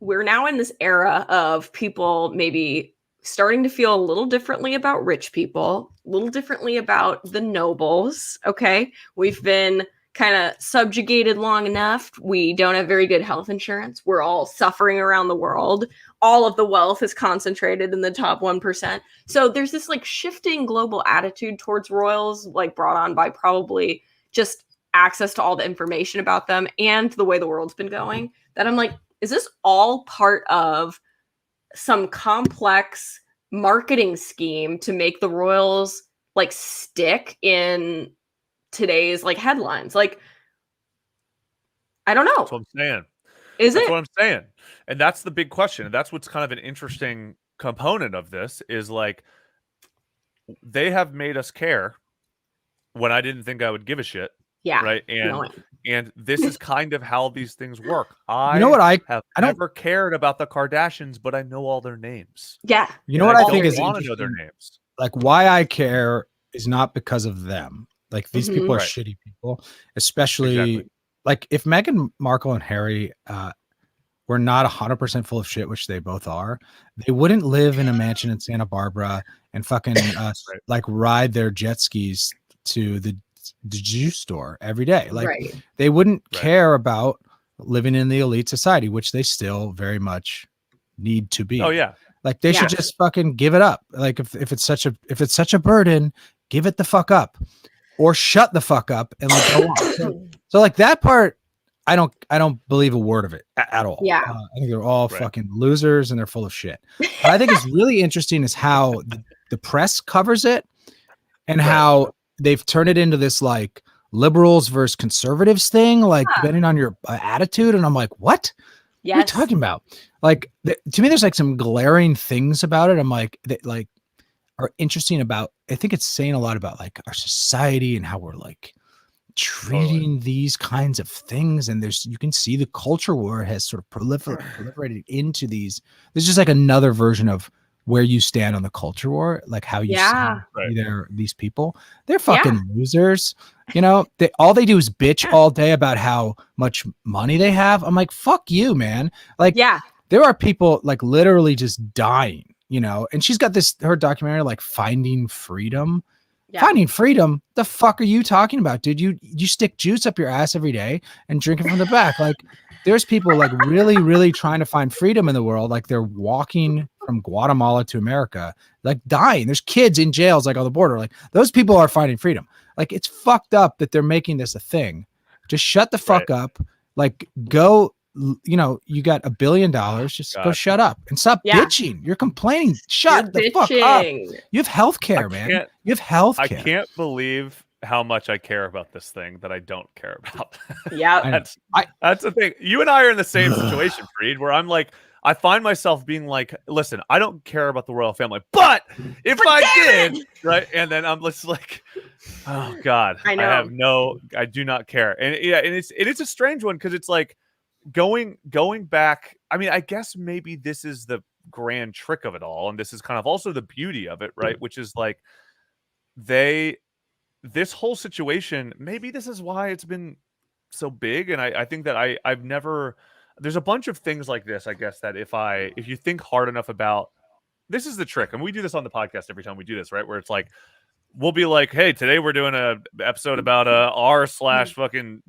we're now in this era of people maybe starting to feel a little differently about rich people, a little differently about the nobles. Okay. We've been kind of subjugated long enough. We don't have very good health insurance. We're all suffering around the world. All of the wealth is concentrated in the top 1%. So there's this like shifting global attitude towards royals, like brought on by probably just access to all the information about them and the way the world's been going, that I'm like, is this all part of some complex marketing scheme to make the royals like stick in today's like headlines? Like, I don't know. That's what I'm saying. That's what I'm saying. And that's the big question. And that's what's kind of an interesting component of this is like, they have made us care when I didn't think I would give a shit. Yeah. Right. And this is kind of how these things work. I have never cared about the Kardashians, but I know all their names. Yeah. You know what I think is want to know their names. Like why I care is not because of them. Like these people are shitty people, especially like if Meghan Markle and Harry were not 100% full of shit, which they both are, they wouldn't live in a mansion in Santa Barbara and fucking like ride their jet skis to the juice store every day. Like they wouldn't care about living in the elite society, which they still very much need to be. Oh yeah. Like they should just fucking give it up. Like if it's such a burden, give it the fuck up, or shut the fuck up and like go on. So like that part, I don't believe a word of it at all. Yeah. I think they're all fucking losers and they're full of shit. What I think is really interesting is how the press covers it and how they've turned it into this like liberals versus conservatives thing, like depending on your attitude. And I'm like, what? What are you talking about? Like to me, there's like some glaring things about it. I'm like, that like are interesting about, I think it's saying a lot about like our society and how we're like treating these kinds of things. And you can see the culture war has sort of proliferated into these. There's just like another version of where you stand on the culture war, like how you see these people. They're fucking losers. You know, all they do is bitch all day about how much money they have. I'm like, fuck you, man. Like, there are people like literally just dying, you know, and she's got her documentary, like Finding Freedom. Finding freedom. The fuck are you talking about, dude? You stick juice up your ass every day and drink it from the back. Like there's people like really, really trying to find freedom in the world. Like they're walking from Guatemala to America, like dying. There's kids in jails, like on the border. Like those people are finding freedom. Like it's fucked up that they're making this a thing. Just shut the fuck up. Like go, you know, you got $1 billion. Just go shut up and stop bitching. You're complaining. Shut the fuck up. You have healthcare, man. You have healthcare. I can't believe how much I care about this thing that I don't care about. That's the thing. You and I are in the same situation, Freed, where I'm like, I find myself being like, listen, I don't care about the royal family, but if I did, right? And then I'm just like, oh God, I do not care. And and it's a strange one because it's like going back. I mean, I guess maybe this is the grand trick of it all, and this is kind of also the beauty of it, right? Which is like this whole situation, maybe this is why it's been so big. And I think that I've never, there's a bunch of things like this, I guess, that if you think hard enough about, this is the trick. And we do this on the podcast every time we do this, right? Where it's like, we'll be like, hey, today we're doing a episode about r/fucking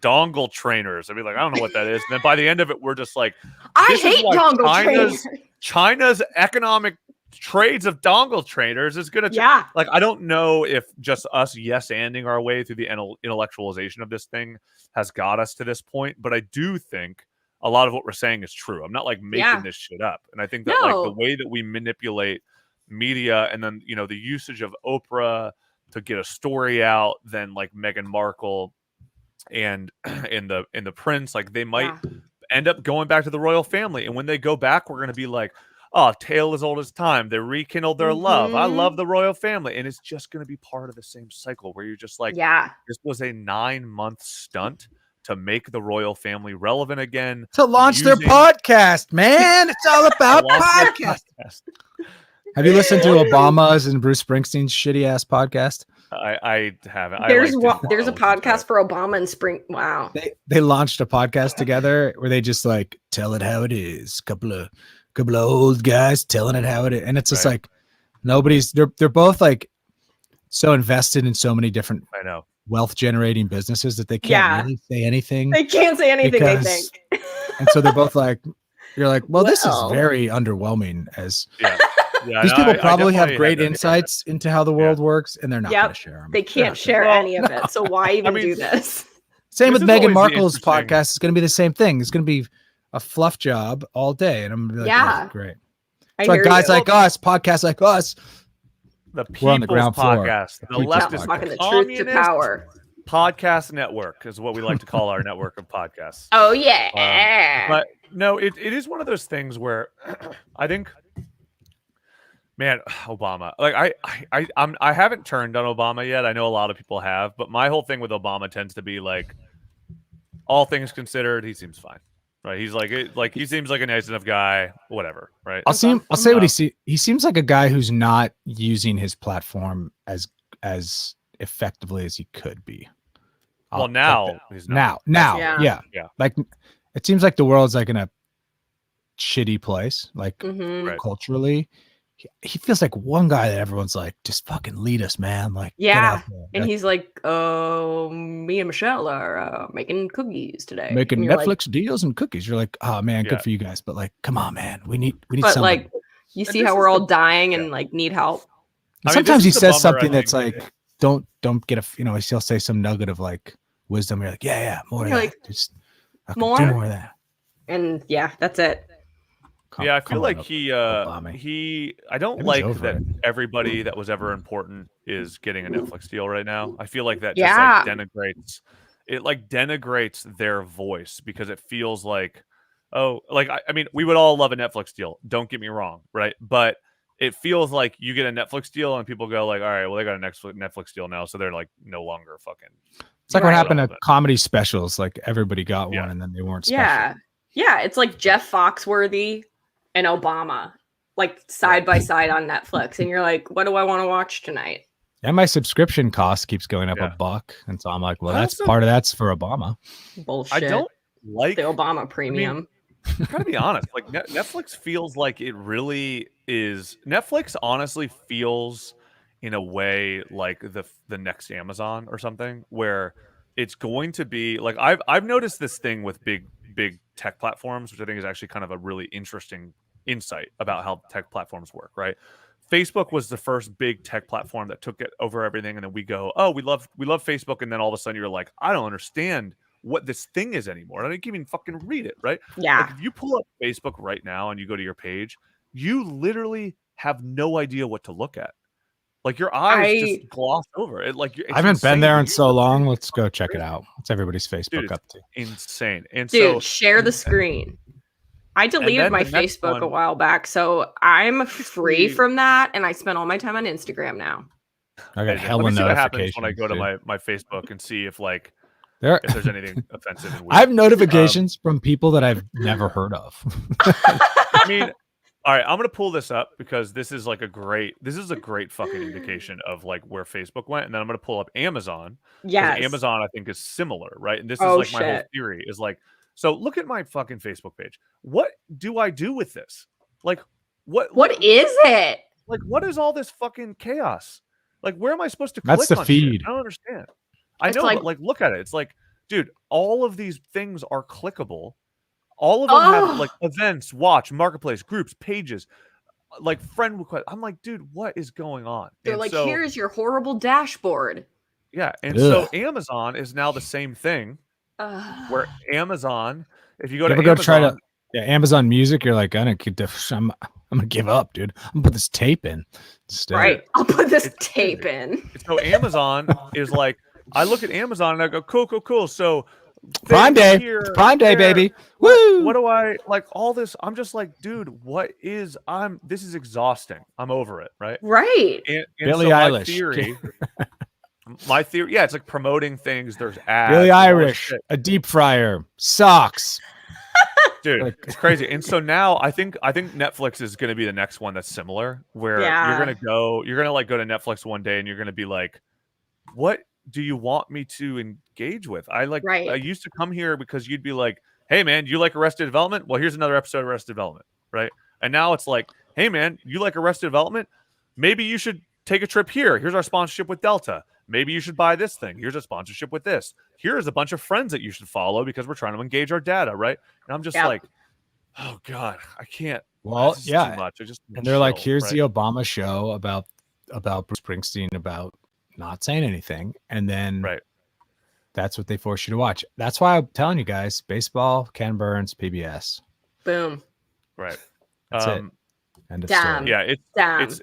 dongle trainers. I'd be like, I don't know what that is. And then by the end of it, we're just like, I hate dongle trainers. China's economic trades of dongle trainers is going to like, I don't know if just us yes-anding our way through the intellectualization of this thing has got us to this point, but I do think a lot of what we're saying is true. I'm not like making this shit up. And I think that like the way that we manipulate media and then, you know, the usage of Oprah to get a story out, then like Meghan Markle and the prince, like they might end up going back to the royal family. And when they go back, we're going to be like, oh, tale as old as time. They rekindled their love. I love the royal family. And it's just going to be part of the same cycle where you're just like, this was a 9-month stunt to make the royal family relevant again. To launch their podcast, man. It's all about podcast. Have you listened to Obama's and Bruce Springsteen's shitty ass podcast? I haven't. There's a podcast for Obama and Spring. Wow. They launched a podcast together where they just like tell it how it is. Couple of old guys telling it how it is. And it's just like they're both like so invested in so many different wealth generating businesses that they can't really say anything. They can't say anything they think. And so they're both like, you're like, well, this is very underwhelming as these people probably have great insights into how the world works, and they're not going to share them. They can't share any of it. So why even do this? Same with Meghan Markle's podcast. It's going to be the same thing. It's going to be a fluff job all day. And I'm going to be like, great. That's why guys like us, podcasts like us, the People's Podcast, the leftist talking the truth to power podcast network is what we like to call our network of podcasts. Oh, yeah. But no, it is one of those things where I think, man, Obama. Like I haven't turned on Obama yet. I know a lot of people have, but my whole thing with Obama tends to be like, all things considered, he seems fine, right? He's like he seems like a nice enough guy, whatever, right? I'll say what he seems like a guy who's not using his platform as effectively as he could be. Well, now he's not. Now, like it seems like the world's like in a shitty place, like culturally. He feels like one guy that everyone's like, just fucking lead us, man. Like, get out there. And he's like, oh, me and Michelle are making cookies today. Making Netflix deals and cookies. You're like, oh man, good for you guys. But like, come on, man. We need something. Like, You And see this how is we're all the- dying yeah. and like need help. And I mean, sometimes he this is the says bummer, I something that's think. like, don't get a, he'll say some nugget of like wisdom. You're like, yeah, more of You're that. like, Just fucking more? do more of that. And yeah, that's it. Yeah, I feel Come like on, he Obama. I don't Maybe he's like over that it. everybody that was ever important is getting a Netflix deal right now. I feel like that just Yeah. like denigrates their voice because it feels like, oh, like I mean, we would all love a Netflix deal. Don't get me wrong, right? But it feels like you get a Netflix deal and people go like, all right, well, they got a Netflix deal now, so they're like no longer fucking. It's like what Right. happened to relevant. comedy specials. Like everybody got Yeah. one and then they weren't special. Yeah. Yeah. It's like Jeff Foxworthy and Obama, like side by side on Netflix. And you're like, what do I want to watch tonight? And my subscription cost keeps going up Yeah. $1. And so I'm like, well, I that's also- part of that's for Obama. Bullshit. I don't like the Obama premium. I gotta be honest. Like Netflix feels like it really is. Netflix honestly feels, in a way, like the next Amazon or something, where it's going to be like I've noticed this thing with big tech platforms, which I think is actually kind of a really interesting insight about how tech platforms work. Right? Facebook was the first big tech platform that took it over everything, and then we go, oh, we love Facebook, and then all of a sudden you're like, I don't understand what this thing is anymore. I don't even fucking read it, right? Yeah. Like if you pull up Facebook right now and you go to your page, you literally have no idea what to look at. Like your eyes just gloss over it. Like I haven't been there in so long. Let's go check it out. What's everybody's Facebook Dude, up to? Insane. And Dude, so share the screen. I deleted then my the next Facebook a one- while back, so I'm free Actually- from that, and I spend all my time on Instagram now. I got Let hella me see what happens notifications. when I go to dude. my Facebook and see if like There, if there's anything offensive and weird. I have notifications from people that I've never heard of. I mean, all right, I'm gonna pull this up because this is a great fucking indication of like where Facebook went, and then I'm gonna pull up Amazon. Yes. Because Amazon, I think, is similar, right? And this Oh, is like my whole shit. theory is like, so look at my fucking Facebook page. What do I do with this? Like, what is it? like what is all this fucking chaos? Like, where am I supposed to That's click the on shit? feed. I don't understand. I It's know, like- but like, look at it. It's like, dude, all of these things are clickable. All of them have like events, watch, marketplace, groups, pages, like friend request. I'm like, dude, what is going on? They're And like, so, here's your horrible dashboard. yeah, and Ugh. so Amazon is now the same thing. Ugh. Where Amazon, if you go You to ever go Amazon, try to Amazon Music? You're like, I'm gonna give up, dude. I'm gonna put this tape in instead. Right. I'll put this It's tape in. so Amazon is like, I look at Amazon and I go, cool. So Prime things Day, here, it's Prime Day, there, baby. Woo! What do I like? All this, I'm just like, dude, this is exhausting. I'm over it, right? Right. And Billie so Eilish. my theory, yeah, it's like promoting things. There's ads, Billy there's all this Irish, shit. a deep fryer, socks. Dude, it's crazy. And so now I think Netflix is going to be the next one that's similar, where Yeah. you're going to like go to Netflix one day and you're going to be like, what do you want me to engage with? I Right. used to come here because you'd be like, hey man, you like Arrested Development? Well, here's another episode of Arrested Development, right? And now it's like, hey man, you like Arrested Development? Maybe you should take a trip here. Here's our sponsorship with Delta. Maybe you should buy this thing. Here's a sponsorship with this. Here's a bunch of friends that you should follow because we're trying to engage our data, right? And I'm just Yep. like, oh God, I can't. Well, This is yeah. too much. I just And they're like, chill, here's right? the Obama show about Bruce Springsteen about not saying anything, and then Right. that's what they force you to watch. That's why I'm telling you guys, baseball, Ken Burns, PBS. Boom. Right. That's it. End of Damn. story. Yeah, it's Damn. it's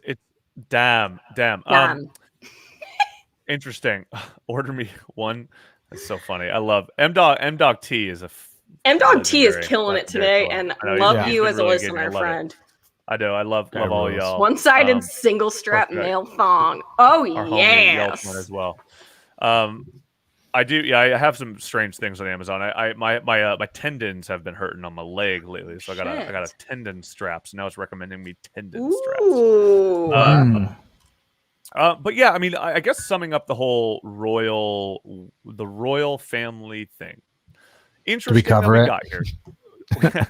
damn. Damn. Interesting. Order me one. That's so funny. I love M-Dog T is a M-Dog T is legendary- killing it legendary today, fella. and I know, love he's you been as a really engaging. I listener, love it. friend. I do. I love Guy all rules. y'all. One-sided single strap okay. nail thong. Oh Our homie yes. Yelpman as well. I do. Yeah, I have some strange things on Amazon. My tendons have been hurting on my leg lately, so I got a Shit. tendon straps. Now it's recommending me tendon straps. Ooh. But yeah, I mean, I guess summing up the whole royal family thing. Interesting cover that we it? got here.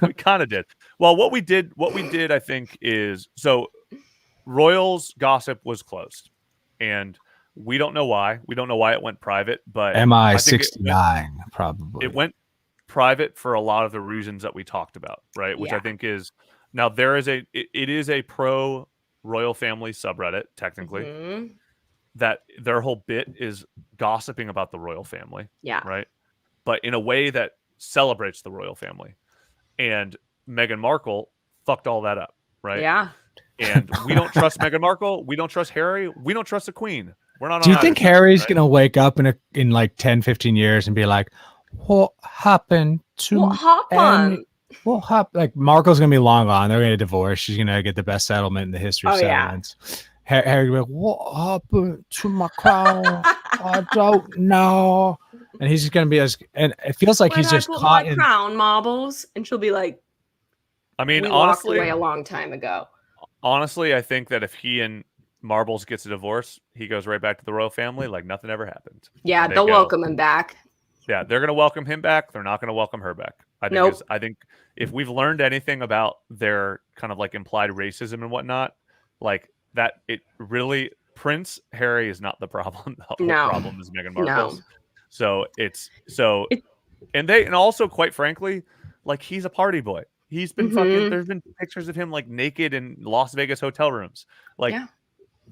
We kind of did. Well, what we did, I think, is so Royals Gossip was closed, and we don't know why. We don't know why it went private, but MI I think 69 probably. it went private for a lot of the reasons that we talked about, right? Which I Yeah. think is Now there is it is a pro royal family subreddit technically Mhm. that their whole bit is gossiping about the royal family, Yeah. right? But in a way that celebrates the royal family. And Meghan Markle fucked all that up, right? Yeah. And we don't trust Meghan Markle. We don't trust Harry. We don't trust the Queen. We're not. Do on you think either side, Harry's right? gonna wake up in like 10, 15 years and be like, what happened to What happened? What happened? Like Markle's gonna be long gone. They're gonna divorce. She's gonna get the best settlement in the history of Oh, yeah. settlements. Harry will be like, what happened to my crown? I don't know. And he's just gonna be and it feels like Where'd he's I just put caught my in. crown, Marbles? And she'll be like, I mean, we walked honestly, away a long time ago. honestly, I think that if he and Marbles gets a divorce, he goes right back to the royal family like nothing ever happened. Yeah, They they'll go. welcome him back. Yeah, they're going to welcome him back. They're not going to welcome her back. Nope. I think if we've learned anything about their kind of like implied racism and whatnot, like that, it really Prince Harry is not the problem. The whole No. problem is Meghan No. Markle's. So and also quite frankly, like he's a party boy. He's been fucking. There's been pictures of him like naked in Las Vegas hotel rooms. Like Yeah.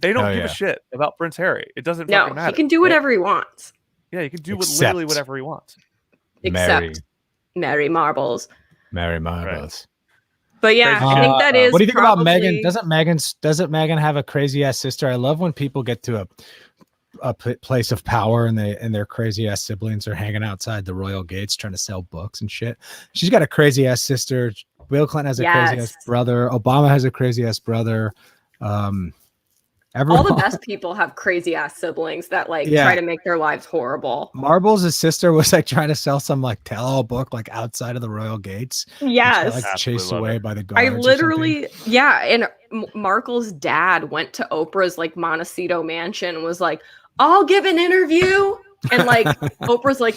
they don't Oh, give yeah. a shit about Prince Harry. It doesn't No, fucking matter. he can do whatever he wants. Yeah, he can do Except- literally whatever he wants. Except Mary Marbles. Mary Marbles. But yeah, Crazy I think that is. What do you think about probably- Meghan? Doesn't Meghan have a crazy ass sister? I love when people get to a place of power and their crazy ass siblings are hanging outside the royal gates trying to sell books and shit. She's got a crazy ass sister. Bill Clinton has a crazy ass brother. Obama has a crazy ass brother. All the best people have crazy ass siblings that try to make their lives horrible. Marbles' sister was like trying to sell some like tell-all book like outside of the royal gates. Yes, like chased away by the guards. I literally, and Markle's dad went to Oprah's like Montecito mansion and was like, "I'll give an interview," and like Oprah's like,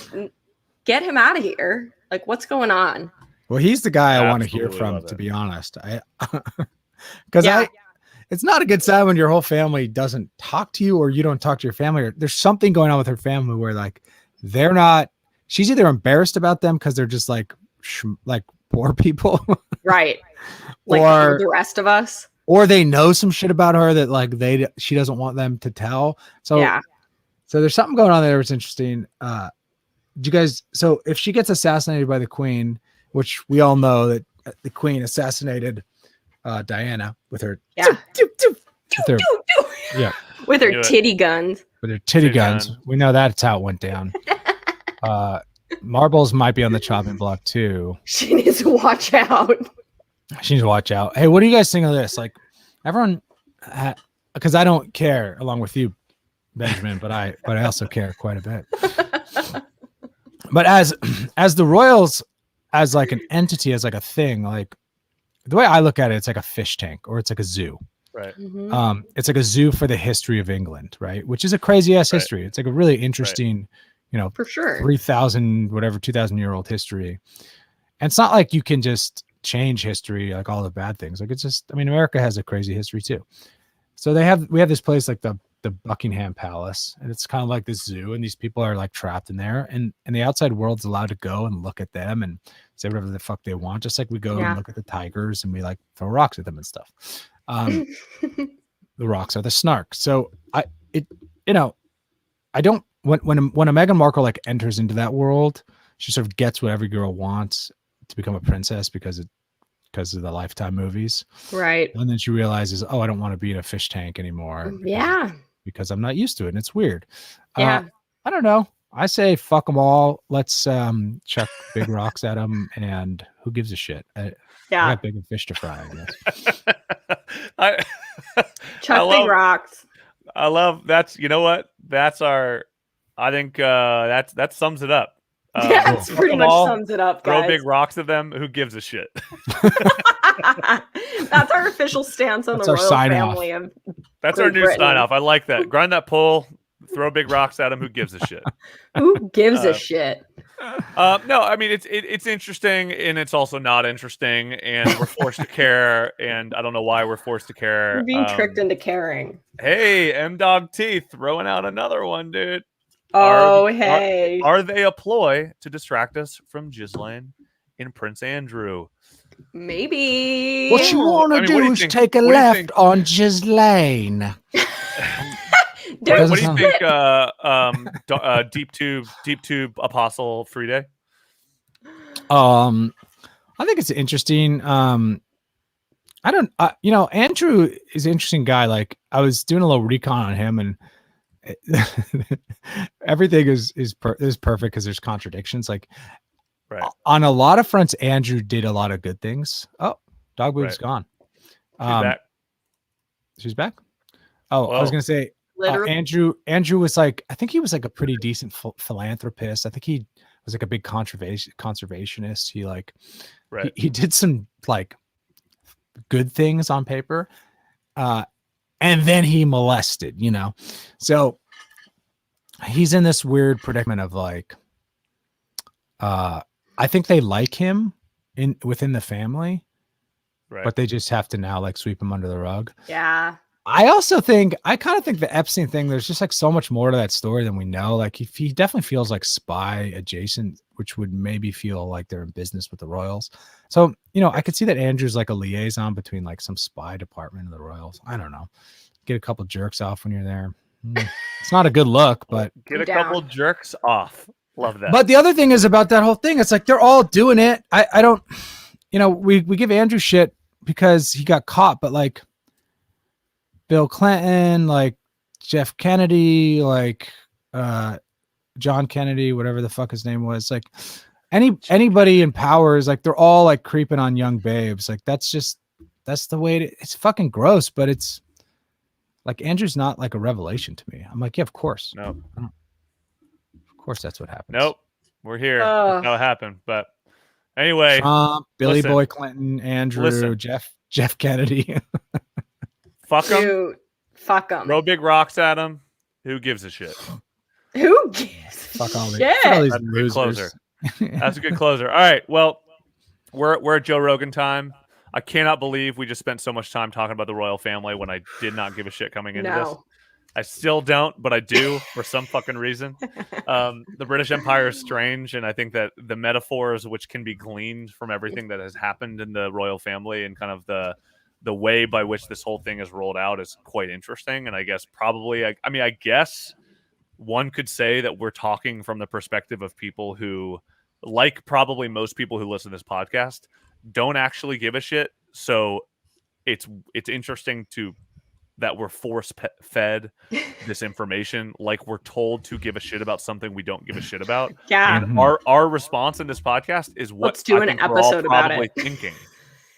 "Get him out of here! Like, what's going on?" Well, he's the guy I want to hear from, to be honest. It's not a good sign when your whole family doesn't talk to you or you don't talk to your family. Or there's something going on with her family where like they're not. She's either embarrassed about them because they're just like poor people, right? Like or the rest of us, or they know some shit about her that like she doesn't want them to tell. So so there's something going on there that's interesting. You guys, so if she gets assassinated by the Queen, which we all know that the Queen assassinated Diana with her with her titty guns. With her titty guns. We know that's how it went down. Marbles might be on the chopping block too. She needs to watch out. She needs to watch out. Hey, what do you guys think of this? Like everyone, because I don't care along with you, Benjamin, but I also care quite a bit. But as the royals, as like an entity, as like a thing, like the way I look at it, it's like a fish tank or it's like a zoo. Right. Mm-hmm. It's like a zoo for the history of England, right? Which is a crazy ass history. It's like a really interesting, for sure, 2,000-year-old history. And it's not like you can just change history, like all the bad things. Like it's just, I mean, America has a crazy history too. So we have this place like the Buckingham Palace, and it's kind of like this zoo, and these people are like trapped in there, and the outside world's allowed to go and look at them and say whatever the fuck they want, just like we go and look at the tigers and we like throw rocks at them and stuff. The rocks are the snark. So I don't when a Meghan Markle like enters into that world, she sort of gets what every girl wants to become a princess because of the Lifetime movies, right? And then she realizes, oh, I don't want to be in a fish tank anymore. Because I'm not used to it, and it's weird. I don't know. I say fuck them all. Let's chuck big rocks at them, and who gives a shit? I got bigger fish to fry, I guess. Chuck big rocks. I love that's. You know what? That's our. I think that sums it up. That's pretty much sums it up, guys. Throw big rocks at them. Who gives a shit? That's our official stance on the royal family of That's our new sign off. I like that. Grind that pole. Throw big rocks at them. Who gives a shit? Who gives a shit? No, I mean it's interesting and it's also not interesting, and we're forced to care, and I don't know why we're forced to care. We're being tricked into caring. Hey, M Dog T throwing out another one, dude. Oh, are they a ploy to distract us from Ghislaine and Prince Andrew? Maybe. What you want to I mean, what do do you is think- take a what do you left think- on Ghislaine. Don't What do you Doesn't think? Deep tube Apostle Free Day. I think it's interesting. I don't, Andrew is an interesting guy. Like I was doing a little recon on him, and everything is perfect because there's contradictions. Like Right. on a lot of fronts, Andrew did a lot of good things. Oh, dog boob's Right. gone. She's back. She's back. Oh, I was Whoa. gonna say literally. Andrew was like, I think he was like a pretty decent philanthropist. I think he was like a big conservationist. He like Right. he did some like good things on paper, and then he molested, so he's in this weird predicament of like, I think they like him within the family, Right. but they just have to now like sweep him under the rug. Yeah. I kind of think the Epstein thing, there's just like so much more to that story than we know. Like he definitely feels like spy adjacent, which would maybe feel like they're in business with the Royals. So, I could see that Andrew's like a liaison between like some spy department and the Royals. I don't know. Get a couple jerks off when you're there. It's not a good look, but Get I'm a couple down. jerks off. Love that. But the other thing is about that whole thing. It's like, they're all doing it. I don't, we give Andrew shit because he got caught, but like Bill Clinton, like Jeff Kennedy, like John Kennedy, whatever the fuck his name was, like anybody in power is like, they're all like creeping on young babes. Like that's the way it's fucking gross, but it's like, Andrew's not like a revelation to me. I'm like, yeah, of course. No. Of course that's what happens. Nope. We're here. That's how it happened. But anyway, Trump, Billy listen. Boy Clinton, Andrew, Listen. Jeff Kennedy. fuck them. Dude, fuck them. Throw big rocks at them. Who gives a shit? Who gives Fuck all shit? these That's a good losers. closer. That's a good closer. All right. Well, we're at Joe Rogan time. I cannot believe we just spent so much time talking about the royal family when I did not give a shit coming into this. No. I still don't, but I do for some fucking reason. The British Empire is strange, and I think that the metaphors which can be gleaned from everything that has happened in the royal family and kind of the way by which this whole thing is rolled out is quite interesting. And I guess probably, I guess one could say that we're talking from the perspective of people who, like probably most people who listen to this podcast, don't actually give a shit. So it's interesting that we're force fed this information, like we're told to give a shit about something we don't give a shit about. Yeah. And our response in this podcast is what Let's do I an think we're all episode about probably it. thinking.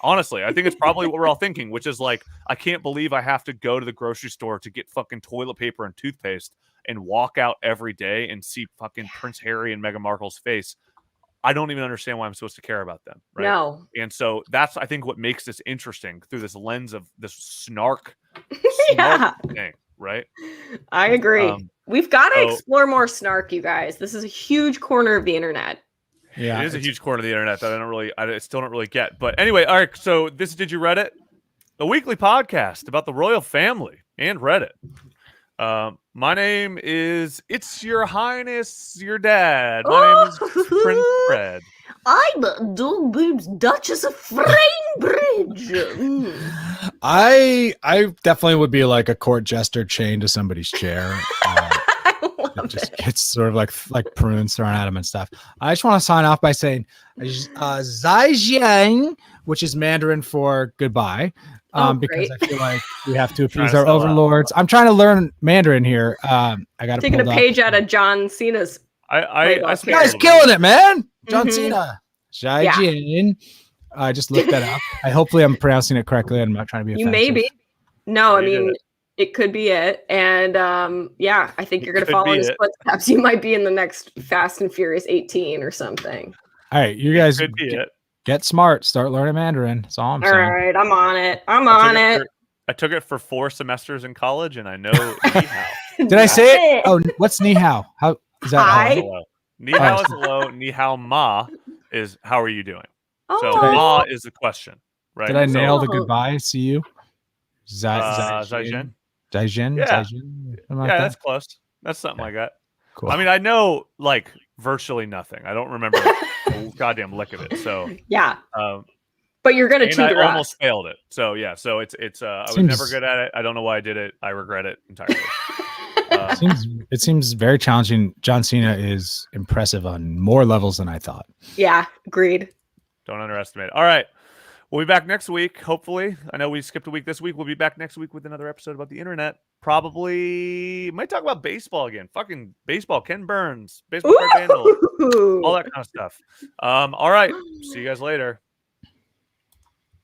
Honestly, I think it's probably what we're all thinking, which is like, I can't believe I have to go to the grocery store to get fucking toilet paper and toothpaste and walk out every day and see fucking Prince Harry and Meghan Markle's face. I don't even understand why I'm supposed to care about them. Right. No. And so that's, I think, what makes this interesting through this lens of this snark Yeah. thing. Right. I agree. We've got to so- explore more snark, you guys. This is a huge corner of the internet. Yeah, it is a huge corner of the internet that I still don't really get. But anyway, all right. So this is Did You Reddit? A weekly podcast about the royal family and Reddit. My name is It's Your Highness, your dad. My name is Prince Fred. I'm Dog Boob's Duchess of Framebridge. I definitely would be like a court jester chained to somebody's chair. I love It just it. gets sort of like prunes thrown at him and stuff. I just want to sign off by saying Zaijiang, which is Mandarin for goodbye. Because great. I feel like we have to Trying appease to our sell out. overlords. I'm trying to learn Mandarin here. I got to Taking a page out of John Cena's. I Playbook speak here. a Guys, little killing bit. it, man. John Mhm. Cena. Zaijiang. I just looked that up. Hopefully I'm pronouncing it correctly. I'm not trying to be You offensive. may be. No, I You did mean, it. it could be it. And yeah, I think It you're going to could follow in be his it. footsteps. You might be in the next Fast and Furious 18 or something. All right, you guys Could be it. get smart. Start learning Mandarin. That's all I'm All saying. right, I'm on it. I'm I on took it. for- I took it for 4 semesters in college, and I know ni hao. Did I say it? Oh, what's ni hao? How is that? Hi. Is hello. Ni hao is hello. Ni hao ma is how are you doing? So Oh, ma is the question, right? Did I So, nail the Oh. goodbye? See you. Zaijian? Zaijian. Yeah. Zaijian. Something like Yeah, that? that's close. That's something like that. Cool. I mean, I know like virtually nothing. I don't remember a goddamn lick of it. So, yeah. But you're gonna And chew I the rest. almost failed it. So yeah, so it's I was never good at it. I don't know why I did it. I regret it entirely. It seems very challenging. John Cena is impressive on more levels than I thought. Yeah, agreed. Don't underestimate it. All right. We'll be back next week, hopefully. I know we skipped a week this week. We'll be back next week with another episode about the internet. Probably might talk about baseball again. Fucking baseball. Ken Burns, baseball card vandal, all that kind of stuff. All right. See you guys later.